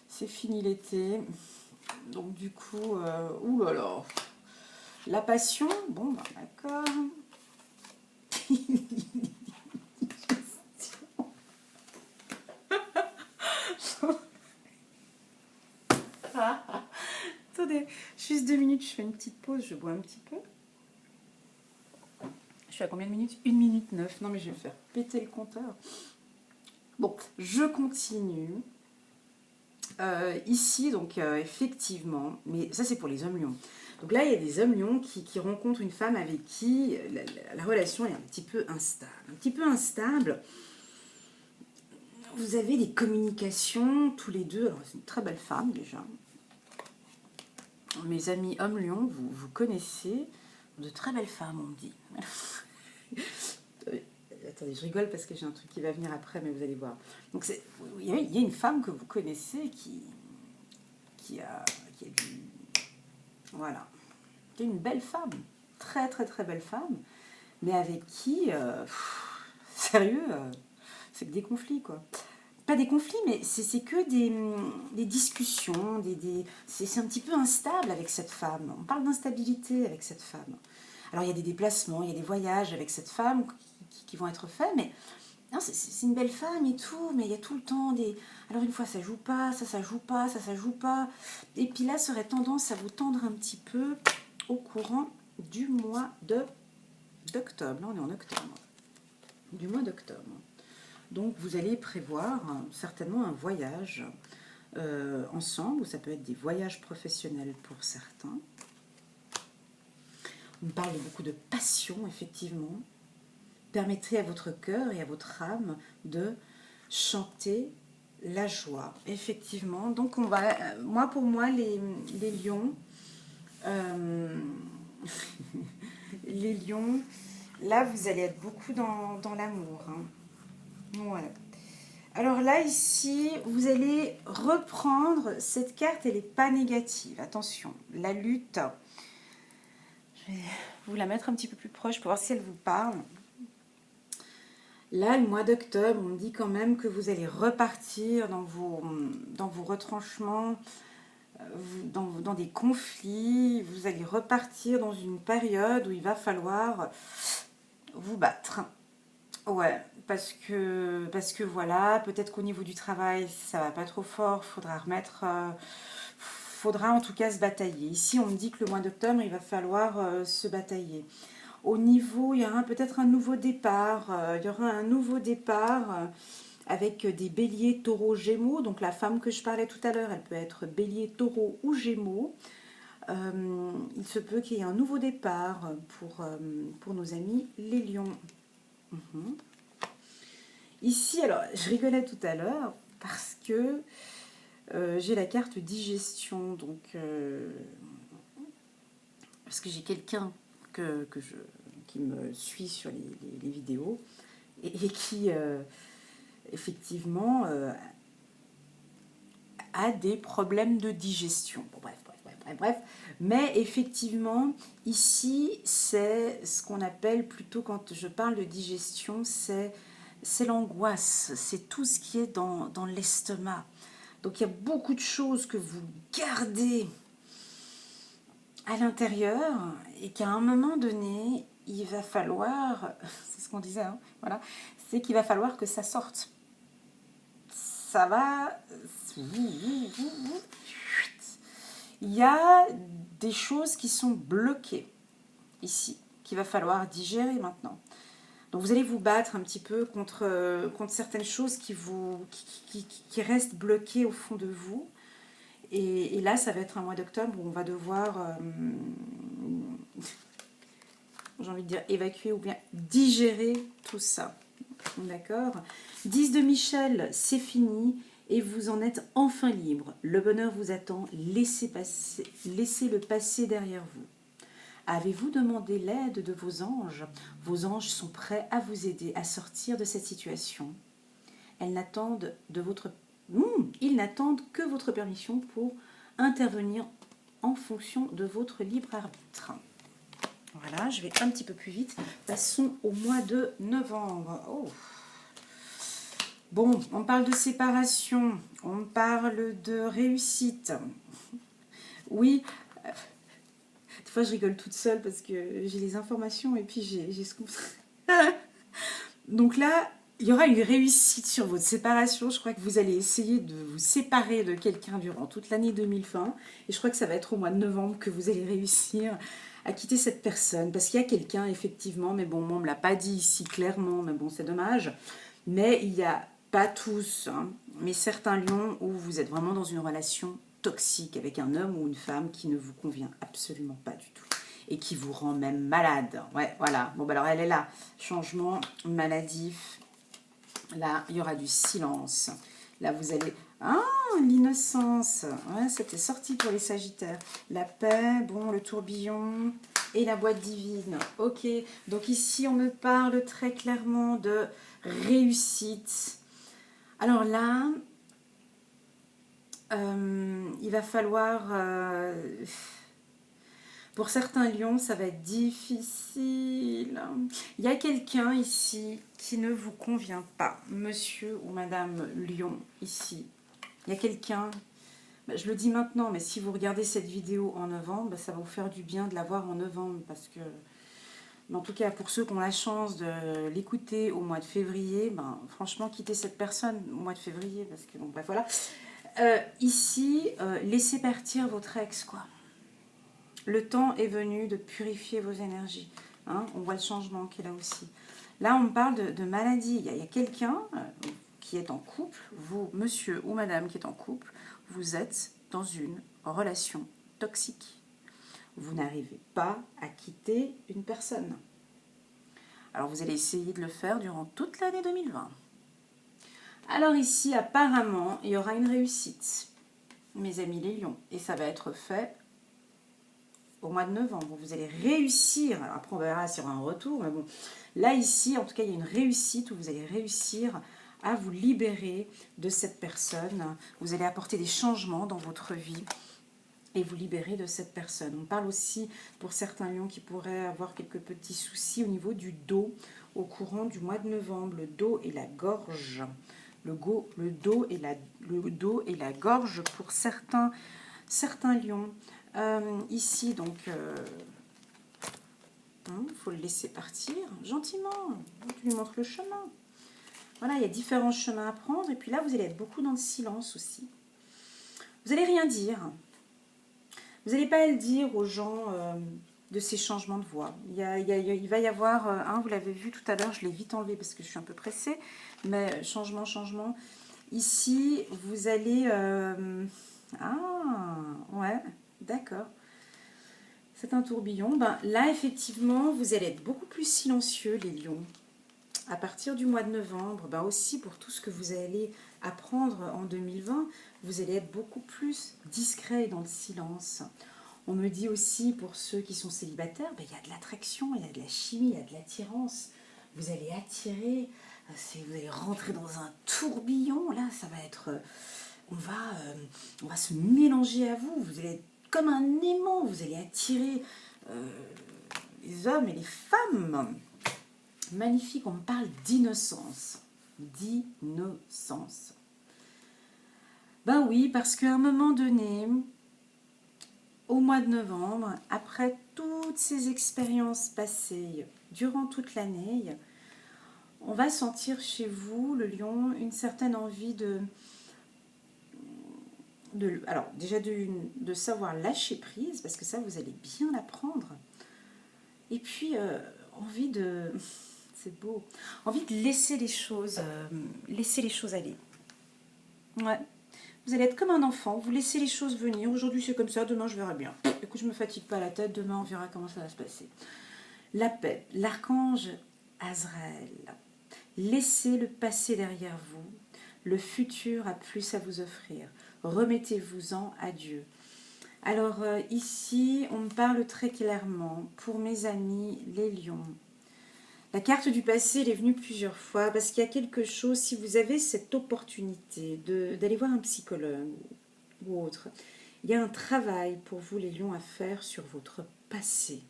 C'est fini l'été. Donc, du coup, oulala. La passion, bon, bah, d'accord. Attendez, juste 2 minutes, je fais une petite pause, je bois un petit peu. Je suis à combien de minutes? 1 minute 9. Non mais je vais faire péter le compteur. Bon, je continue. Ici, donc effectivement, mais ça c'est pour les hommes lions. Donc là, il y a des hommes lions qui rencontrent une femme avec qui la relation est un petit peu instable. Un petit peu instable. Vous avez des communications tous les deux. Alors, c'est une très belle femme déjà. Mes amis hommes lions, vous connaissez de très belles femmes, on me dit. Attendez, je rigole parce que j'ai un truc qui va venir après, mais vous allez voir. Donc il y a une femme que vous connaissez qui a du... Voilà. Qui est une belle femme. Très très très belle femme. Mais avec qui, sérieux, c'est que des conflits, quoi. Pas des conflits, mais c'est que des discussions, c'est un petit peu instable avec cette femme. On parle d'instabilité avec cette femme. Alors il y a des déplacements, il y a des voyages avec cette femme qui vont être faits, mais c'est une belle femme et tout, mais il y a tout le temps des... Alors une fois ça joue pas, ça joue pas, ça joue pas. Et puis là, ça aurait tendance à vous tendre un petit peu au courant du mois d'octobre. Là, on est en octobre. Du mois d'octobre. Donc vous allez prévoir certainement un voyage ensemble, ou ça peut être des voyages professionnels pour certains. On parle beaucoup de passion, effectivement. Permettrez à votre cœur et à votre âme de chanter la joie, effectivement. Donc on va, pour moi, les lions, les lions, là vous allez être beaucoup dans l'amour. Hein. Voilà. Alors là, ici, vous allez reprendre cette carte, elle n'est pas négative. Attention, la lutte. Je vais vous la mettre un petit peu plus proche pour voir si elle vous parle. Là, le mois d'octobre, on me dit quand même que vous allez repartir dans vos retranchements, dans des conflits. Vous allez repartir dans une période où il va falloir vous battre. Ouais, parce que voilà, peut-être qu'au niveau du travail, ça va pas trop fort, faudra en tout cas se batailler. Ici, on me dit que le mois d'octobre, il va falloir se batailler. Au niveau, il y aura peut-être un nouveau départ, avec des béliers, taureaux, gémeaux. Donc la femme que je parlais tout à l'heure, elle peut être bélier, taureau ou gémeaux. Il se peut qu'il y ait un nouveau départ pour nos amis les lions. Ici, alors, je rigolais tout à l'heure parce que j'ai la carte digestion. Donc, parce que j'ai quelqu'un qui me suit sur les vidéos et qui, effectivement, a des problèmes de digestion. Bon, bref. Mais effectivement, ici, c'est ce qu'on appelle plutôt, quand je parle de digestion, c'est l'angoisse, c'est tout ce qui est dans l'estomac. Donc il y a beaucoup de choses que vous gardez à l'intérieur et qu'à un moment donné, il va falloir, c'est ce qu'on disait, hein, voilà, c'est qu'il va falloir que ça sorte. Ça va... Il y a des choses qui sont bloquées ici, qu'il va falloir digérer maintenant. Donc vous allez vous battre un petit peu contre certaines choses qui restent bloquées au fond de vous. Et là, ça va être un mois d'octobre où on va devoir, j'ai envie de dire, évacuer ou bien digérer tout ça. D'accord ? 10 de Michel, c'est fini et vous en êtes enfin libre. Le bonheur vous attend, laissez-le passer derrière vous. Avez-vous demandé l'aide de vos anges ? Vos anges sont prêts à vous aider à sortir de cette situation. Ils n'attendent que votre permission pour intervenir en fonction de votre libre arbitre. Voilà, je vais un petit peu plus vite. Passons au mois de novembre. Oh. Bon, on parle de séparation, on parle de réussite. Oui, fois, je rigole toute seule parce que j'ai les informations et puis j'ai ce qu'on... Donc là, il y aura une réussite sur votre séparation. Je crois que vous allez essayer de vous séparer de quelqu'un durant toute l'année 2020. Et je crois que ça va être au mois de novembre que vous allez réussir à quitter cette personne. Parce qu'il y a quelqu'un, effectivement, mais bon, moi, on ne me l'a pas dit ici clairement, mais bon, c'est dommage. Mais il n'y a pas tous, hein, mais certains lions où vous êtes vraiment dans une relation toxique avec un homme ou une femme qui ne vous convient absolument pas du tout et qui vous rend même malade. Ouais, voilà. Bon, bah alors elle est là. Changement maladif. Là, il y aura du silence. Là, vous allez... Ah, l'innocence. Ouais, c'était sorti pour les Sagittaires. La paix, bon, le tourbillon et la boîte divine. Ok, donc ici, on me parle très clairement de réussite. Alors là, il va falloir... pour certains lions, ça va être difficile. Il y a quelqu'un ici qui ne vous convient pas, monsieur ou madame lion, ici. Il y a quelqu'un, je le dis maintenant, mais si vous regardez cette vidéo en novembre, ça va vous faire du bien de la voir en novembre, parce que, en tout cas, pour ceux qui ont la chance de l'écouter au mois de février, franchement, quittez cette personne au mois de février, parce que, bon, bref, voilà. Ici, laissez partir votre ex, quoi. Le temps est venu de purifier vos énergies. Hein, on voit le changement qui est là aussi. Là, on me parle de maladie. Il y a quelqu'un qui est en couple, vous, monsieur ou madame qui est en couple, vous êtes dans une relation toxique. Vous n'arrivez pas à quitter une personne. Alors, vous allez essayer de le faire durant toute l'année 2020. Alors ici, apparemment, il y aura une réussite, mes amis les lions. Et ça va être fait au mois de novembre. Vous allez réussir, alors après on verra sur un retour, mais bon, là ici, en tout cas, il y a une réussite où vous allez réussir à vous libérer de cette personne. Vous allez apporter des changements dans votre vie et vous libérer de cette personne. On parle aussi pour certains lions qui pourraient avoir quelques petits soucis au niveau du dos au courant du mois de novembre, le dos et la gorge. Le dos et la gorge pour certains lions. Ici, donc, faut le laisser partir gentiment. Tu lui montres le chemin. Voilà, il y a différents chemins à prendre. Et puis là, vous allez être beaucoup dans le silence aussi. Vous n'allez rien dire. Vous n'allez pas le dire aux gens de ces changements de voix. Il va y avoir, vous l'avez vu tout à l'heure, je l'ai vite enlevé parce que je suis un peu pressée. Mais changement. Ici, vous allez... ouais, d'accord. C'est un tourbillon. Là, effectivement, vous allez être beaucoup plus silencieux, les lions. À partir du mois de novembre, aussi pour tout ce que vous allez apprendre en 2020, vous allez être beaucoup plus discret dans le silence. On me dit aussi, pour ceux qui sont célibataires, il y a de l'attraction, il y a de la chimie, il y a de l'attirance. Vous allez attirer, vous allez rentrer dans un tourbillon. Là, ça va être... on va se mélanger à vous. Vous allez être comme un aimant. Vous allez attirer les hommes et les femmes. Magnifique, on me parle d'innocence. D'innocence. Oui, parce qu'à un moment donné, au mois de novembre, après toutes ces expériences passées durant toute l'année, on va sentir chez vous, le lion, une certaine envie alors déjà de savoir lâcher prise, parce que ça, vous allez bien l'apprendre. Et puis, envie de... C'est beau. Envie de laisser les choses aller. Ouais. Vous allez être comme un enfant, vous laissez les choses venir. Aujourd'hui, c'est comme ça, demain, je verrai bien. Écoute, je me fatigue pas la tête, demain, on verra comment ça va se passer. La paix, l'archange Azraël. Laissez le passé derrière vous. Le futur a plus à vous offrir. Remettez-vous-en à Dieu. Alors ici, on me parle très clairement pour mes amis les lions. La carte du passé, elle est venue plusieurs fois parce qu'il y a quelque chose, si vous avez cette opportunité d'aller voir un psychologue ou autre, il y a un travail pour vous les lions à faire sur votre passé.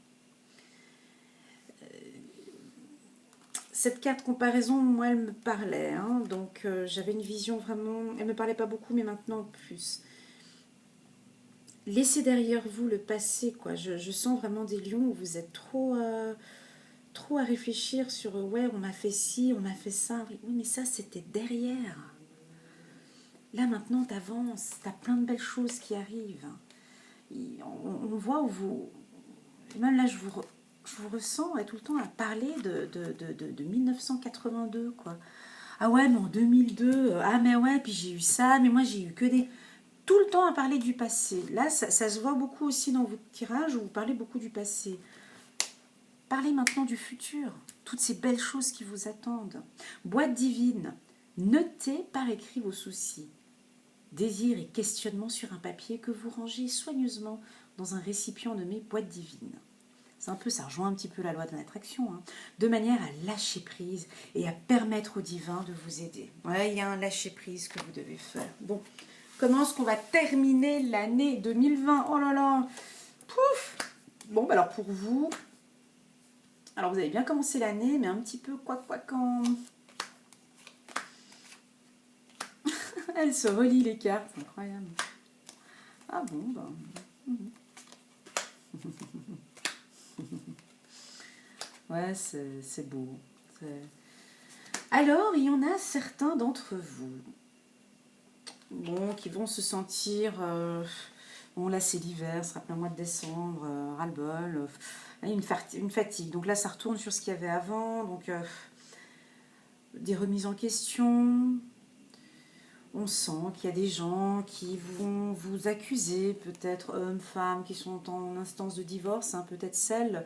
Cette carte comparaison, moi, elle me parlait. Donc, j'avais une vision vraiment... Elle ne me parlait pas beaucoup, mais maintenant plus. laissez derrière vous le passé, quoi. Je sens vraiment des lions où vous êtes trop à réfléchir sur ouais, on m'a fait ci, on m'a fait ça. Oui, mais ça, c'était derrière. Là, maintenant, t'avances, t'as plein de belles choses qui arrivent. On voit où vous... Même là, je vous ressens tout le temps à parler de 1982, quoi. Ah ouais, mais en 2002, ah mais ouais, puis j'ai eu ça, mais moi j'ai eu que des... Tout le temps à parler du passé. Là, ça se voit beaucoup aussi dans votre tirage où vous parlez beaucoup du passé. Parlez maintenant du futur, toutes ces belles choses qui vous attendent. Boîte divine, notez par écrit vos soucis, désirs et questionnements sur un papier que vous rangez soigneusement dans un récipient nommé boîte divine. C'est un peu, ça rejoint un petit peu la loi de l'attraction, hein, de manière à lâcher prise et à permettre au divin de vous aider. Ouais, il y a un lâcher prise que vous devez faire. Bon, comment est-ce qu'on va terminer l'année 2020? Oh là là, pouf. Bon, bah alors pour vous, alors vous avez bien commencé l'année, mais un petit peu quoi quand. Elle se relie les cartes, incroyable. Ah bon, bah. Ouais, c'est beau. Alors, il y en a certains d'entre vous, bon, qui vont se sentir, bon là c'est l'hiver, ce sera plein mois de décembre, ras-le-bol, une fatigue. Donc là ça retourne sur ce qu'il y avait avant, donc des remises en question. On sent qu'il y a des gens qui vont vous accuser, peut-être hommes, femmes, qui sont en instance de divorce, hein, peut-être celles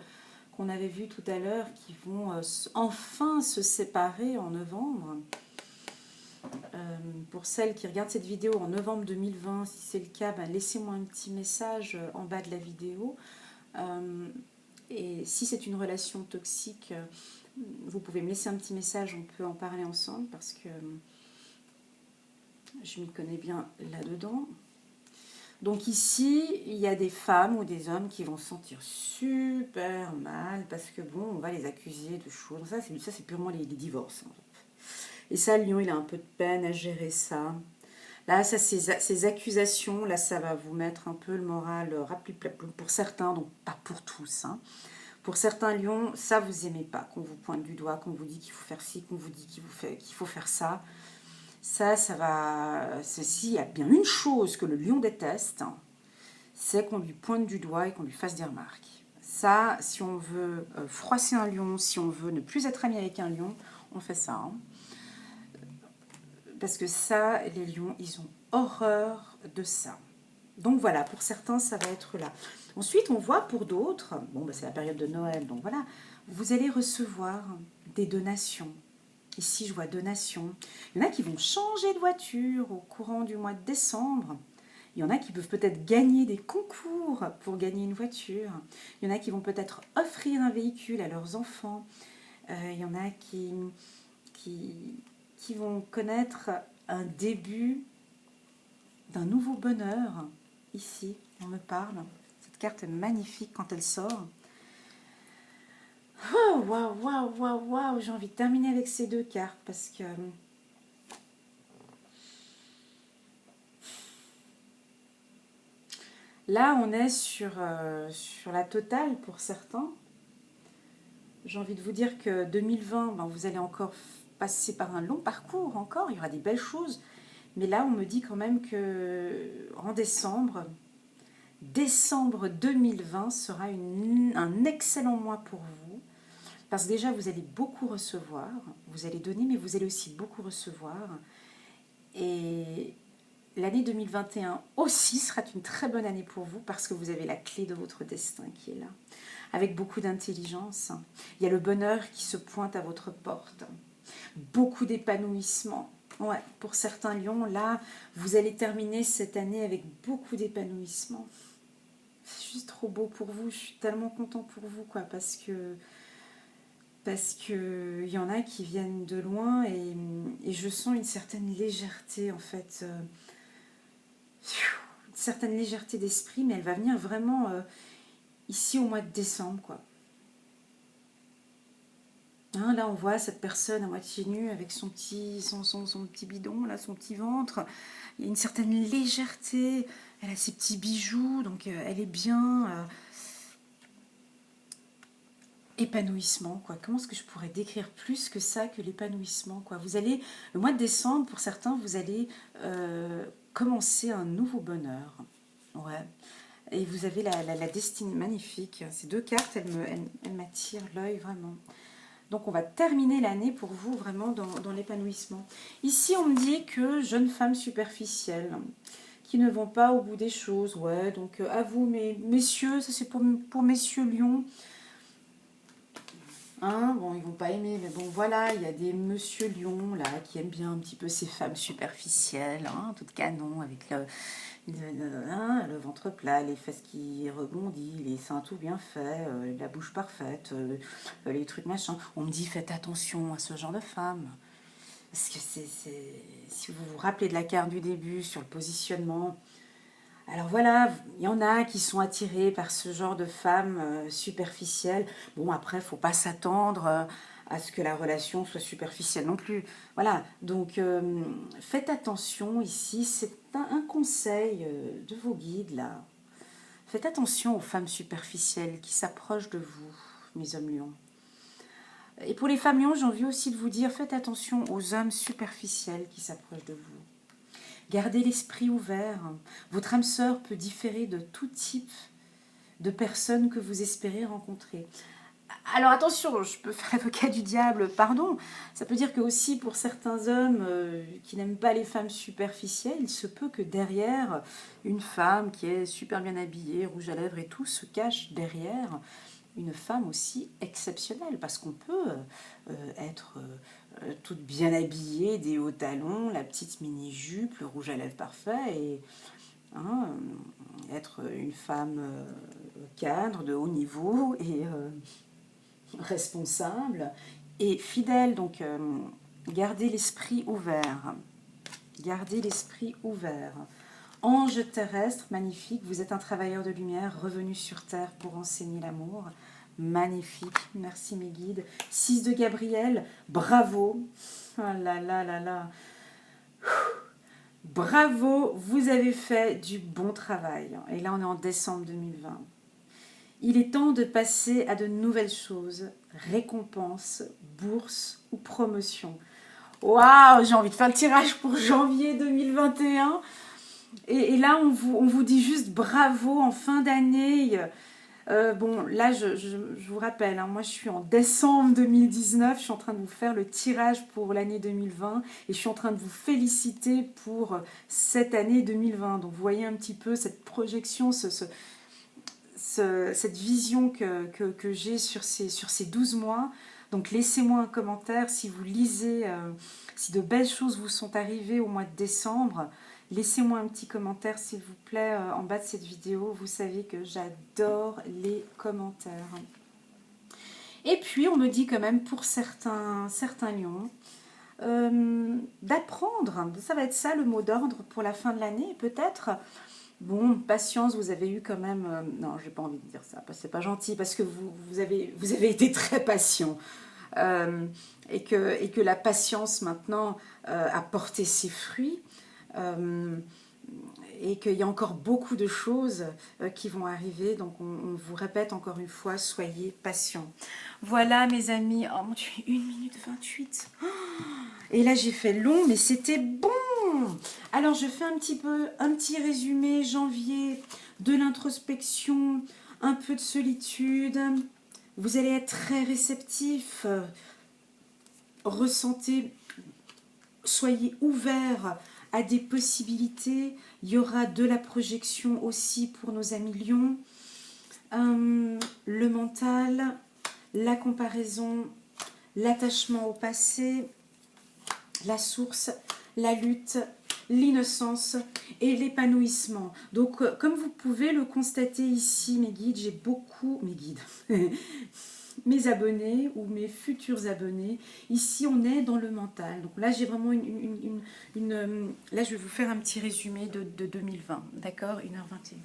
qu'on avait vues tout à l'heure, qui vont enfin se séparer en novembre. Pour celles qui regardent cette vidéo en novembre 2020, si c'est le cas, ben laissez-moi un petit message en bas de la vidéo. Et si c'est une relation toxique, vous pouvez me laisser un petit message, on peut en parler ensemble parce que je m'y connais bien là-dedans. Donc ici, il y a des femmes ou des hommes qui vont se sentir super mal parce que bon, on va les accuser de choses. Ça, c'est purement les divorces. En fait. Et ça, Lion, il a un peu de peine à gérer ça. Là, ça, ces accusations, là, ça va vous mettre un peu le moral pour certains, donc pas pour tous. Hein. Pour certains lions, ça, vous aimez pas, qu'on vous pointe du doigt, qu'on vous dit qu'il faut faire ci, qu'on vous dit qu'il faut faire ça. Ça va... S'il y a bien une chose que le lion déteste, c'est qu'on lui pointe du doigt et qu'on lui fasse des remarques. Ça, si on veut froisser un lion, si on veut ne plus être ami avec un lion, on fait ça. Hein. Parce que ça, les lions, ils ont horreur de ça. Donc voilà, pour certains, ça va être là. Ensuite, on voit pour d'autres, bon, bah, c'est la période de Noël, donc voilà, vous allez recevoir des donations. Ici, je vois donations. Il y en a qui vont changer de voiture au courant du mois de décembre. Il y en a qui peuvent peut-être gagner des concours pour gagner une voiture. Il y en a qui vont peut-être offrir un véhicule à leurs enfants. Il y en a qui vont connaître un début d'un nouveau bonheur. Ici, on me parle. Cette carte est magnifique quand elle sort. Oh, waouh, waouh, waouh, waouh. J'ai envie de terminer avec ces deux cartes parce que... Là, on est sur la totale pour certains. J'ai envie de vous dire que 2020, ben, vous allez encore passer par un long parcours encore. Il y aura des belles choses. Mais là, on me dit quand même que en décembre 2020 sera un excellent mois pour vous. Parce que déjà, vous allez beaucoup recevoir. Vous allez donner, mais vous allez aussi beaucoup recevoir. Et l'année 2021 aussi sera une très bonne année pour vous parce que vous avez la clé de votre destin qui est là. Avec beaucoup d'intelligence. Il y a le bonheur qui se pointe à votre porte. Beaucoup d'épanouissement. Ouais, pour certains lions, là, vous allez terminer cette année avec beaucoup d'épanouissement. C'est juste trop beau pour vous. Je suis tellement content pour vous, quoi, parce que y en a qui viennent de loin et je sens une certaine légèreté, en fait. Une certaine légèreté d'esprit, mais elle va venir vraiment ici au mois de décembre, quoi. Hein, là, on voit cette personne à moitié nue avec son petit bidon, là, son petit ventre. Il y a une certaine légèreté. Elle a ses petits bijoux, donc elle est bien. Épanouissement, quoi. Comment est-ce que je pourrais décrire plus que ça, que l'épanouissement, quoi. Vous allez, le mois de décembre, pour certains, vous allez commencer un nouveau bonheur. Ouais. Et vous avez la destinée magnifique. Ces deux cartes, elles m'attirent l'œil vraiment. Donc on va terminer l'année pour vous vraiment dans l'épanouissement. Ici on me dit que jeunes femmes superficielles qui ne vont pas au bout des choses. Ouais, donc à vous messieurs, ça c'est pour messieurs Lion. Hein, bon, ils vont pas aimer, mais bon voilà, il y a des monsieur Lion là qui aiment bien un petit peu ces femmes superficielles, hein, toutes canon avec le ventre plat, les fesses qui rebondissent, les seins tout bien faits, la bouche parfaite, les trucs machin. On me dit faites attention à ce genre de femmes. Parce que si vous vous rappelez de la carte du début sur le positionnement, alors voilà, il y en a qui sont attirés par ce genre de femmes superficielles. Bon, après, il ne faut pas s'attendre à ce que la relation soit superficielle non plus. Voilà, donc faites attention ici, c'est un conseil de vos guides là. Faites attention aux femmes superficielles qui s'approchent de vous, mes hommes lions. Et pour les femmes lions, j'ai envie aussi de vous dire, faites attention aux hommes superficiels qui s'approchent de vous. Gardez l'esprit ouvert. Votre âme sœur peut différer de tout type de personnes que vous espérez rencontrer. Alors attention, je peux faire l'avocat du diable, pardon. Ça peut dire que aussi pour certains hommes qui n'aiment pas les femmes superficielles, il se peut que derrière une femme qui est super bien habillée, rouge à lèvres et tout, se cache derrière une femme aussi exceptionnelle, parce qu'on peut être toute bien habillée, des hauts talons, la petite mini-jupe, le rouge à lèvres parfait, et hein, être une femme cadre, de haut niveau, et responsable, et fidèle. Donc, gardez l'esprit ouvert. Gardez l'esprit ouvert. Ange terrestre, magnifique, vous êtes un travailleur de lumière revenu sur terre pour enseigner l'amour. Magnifique, merci mes guides. 6 de Gabriel, bravo. Oh là là là là. Bravo, vous avez fait du bon travail. Et là, on est en décembre 2020. Il est temps de passer à de nouvelles choses, récompenses, bourses ou promotions. Waouh, j'ai envie de faire le tirage pour janvier 2021. Et là, on vous dit juste bravo en fin d'année. Bon, là, je vous rappelle, hein, moi je suis en décembre 2019, je suis en train de vous faire le tirage pour l'année 2020 et je suis en train de vous féliciter pour cette année 2020. Donc vous voyez un petit peu cette projection, cette vision que j'ai sur ces 12 mois. Donc laissez-moi un commentaire si vous lisez, si de belles choses vous sont arrivées au mois de décembre. Laissez-moi un petit commentaire s'il vous plaît en bas de cette vidéo. Vous savez que j'adore les commentaires. Et puis on me dit quand même pour certains lions d'apprendre. Ça va être ça le mot d'ordre pour la fin de l'année peut-être. Bon, patience, vous avez eu quand même... non, j'ai pas envie de dire ça, c'est pas gentil, parce que vous avez été très patient. Et que la patience maintenant a porté ses fruits. Et qu'il y a encore beaucoup de choses qui vont arriver. Donc on vous répète encore une fois, soyez patients. Voilà mes amis. Oh mon Dieu, 1 minute 28. Et là j'ai fait long, mais c'était bon. Alors je fais un petit résumé janvier, de l'introspection, un peu de solitude. Vous allez être très réceptif. Ressentez, soyez ouverts à des possibilités. Il y aura de la projection aussi pour nos amis lions. Le mental, la comparaison, l'attachement au passé, la source, la lutte, l'innocence et l'épanouissement. Donc, comme vous pouvez le constater ici, mes guides, j'ai beaucoup... Mes guides mes abonnés ou mes futurs abonnés. Ici, on est dans le mental. Donc là, j'ai vraiment là, je vais vous faire un petit résumé de 2020. D'accord, 1h21.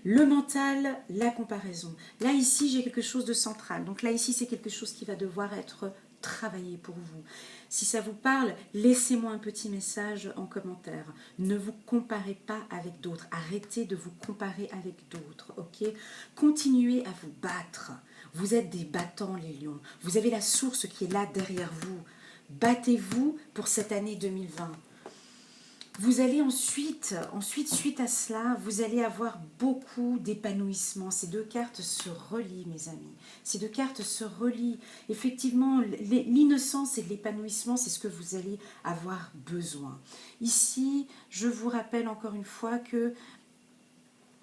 Le mental, la comparaison. Là, ici, j'ai quelque chose de central. Donc là, ici, c'est quelque chose qui va devoir être travaillé pour vous. Si ça vous parle, laissez-moi un petit message en commentaire. Ne vous comparez pas avec d'autres. Arrêtez de vous comparer avec d'autres, ok? Continuez à vous battre. Vous êtes des battants, les lions. Vous avez la source qui est là derrière vous. Battez-vous pour cette année 2020. Vous allez ensuite, suite à cela, vous allez avoir beaucoup d'épanouissement. Ces deux cartes se relient, mes amis. Ces deux cartes se relient. Effectivement, l'innocence et l'épanouissement, c'est ce que vous allez avoir besoin. Ici, je vous rappelle encore une fois que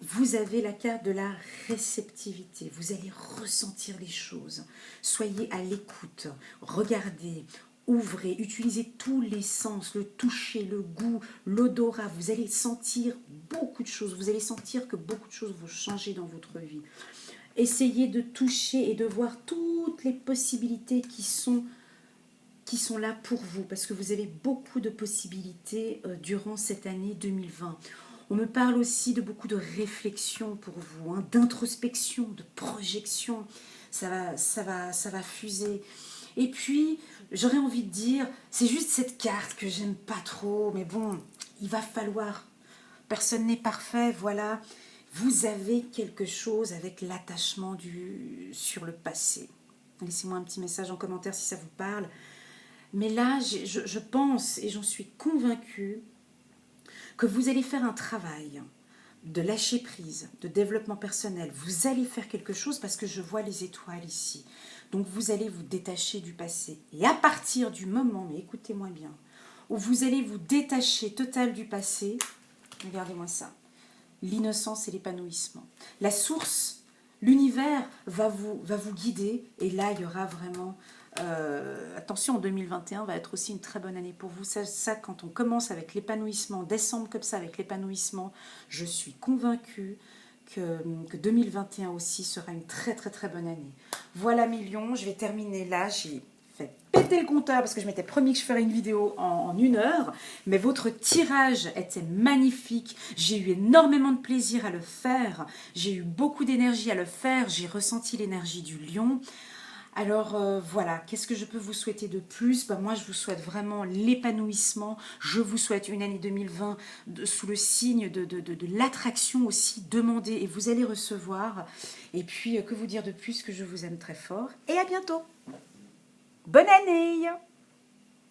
vous avez la carte de la réceptivité. Vous allez ressentir les choses. Soyez à l'écoute. Regardez. Ouvrez, utilisez tous les sens, le toucher, le goût, l'odorat. Vous allez sentir beaucoup de choses. Vous allez sentir que beaucoup de choses vont changer dans votre vie. Essayez de toucher et de voir toutes les possibilités qui sont là pour vous, parce que vous avez beaucoup de possibilités durant cette année 2020. On me parle aussi de beaucoup de réflexion pour vous, hein, d'introspection, de projection. Ça va fuser. Et puis, j'aurais envie de dire, c'est juste cette carte que j'aime pas trop, mais bon, il va falloir. Personne n'est parfait, voilà. Vous avez quelque chose avec l'attachement sur le passé. Laissez-moi un petit message en commentaire si ça vous parle. Mais là, je pense et j'en suis convaincue que vous allez faire un travail de lâcher prise, de développement personnel. Vous allez faire quelque chose parce que je vois les étoiles ici. Donc vous allez vous détacher du passé. Et à partir du moment, mais écoutez-moi bien, où vous allez vous détacher total du passé, regardez-moi ça, l'innocence et l'épanouissement. La source, l'univers va vous guider et là il y aura vraiment... attention, 2021 va être aussi une très bonne année pour vous. Ça, quand on commence avec l'épanouissement, décembre comme ça avec l'épanouissement, je suis convaincue que 2021 aussi sera une très très très bonne année. Voilà mes lions, je vais terminer là. J'ai fait péter le compteur parce que je m'étais promis que je ferais une vidéo en 1 heure, mais votre tirage était magnifique. J'ai eu énormément de plaisir à le faire. J'ai eu beaucoup d'énergie à le faire. J'ai ressenti l'énergie du lion. Alors voilà, qu'est-ce que je peux vous souhaiter de plus? Moi, je vous souhaite vraiment l'épanouissement. Je vous souhaite une année 2020 sous le signe de l'attraction aussi. Demandez et vous allez recevoir. Et puis, que vous dire de plus que je vous aime très fort. Et à bientôt. Bonne année!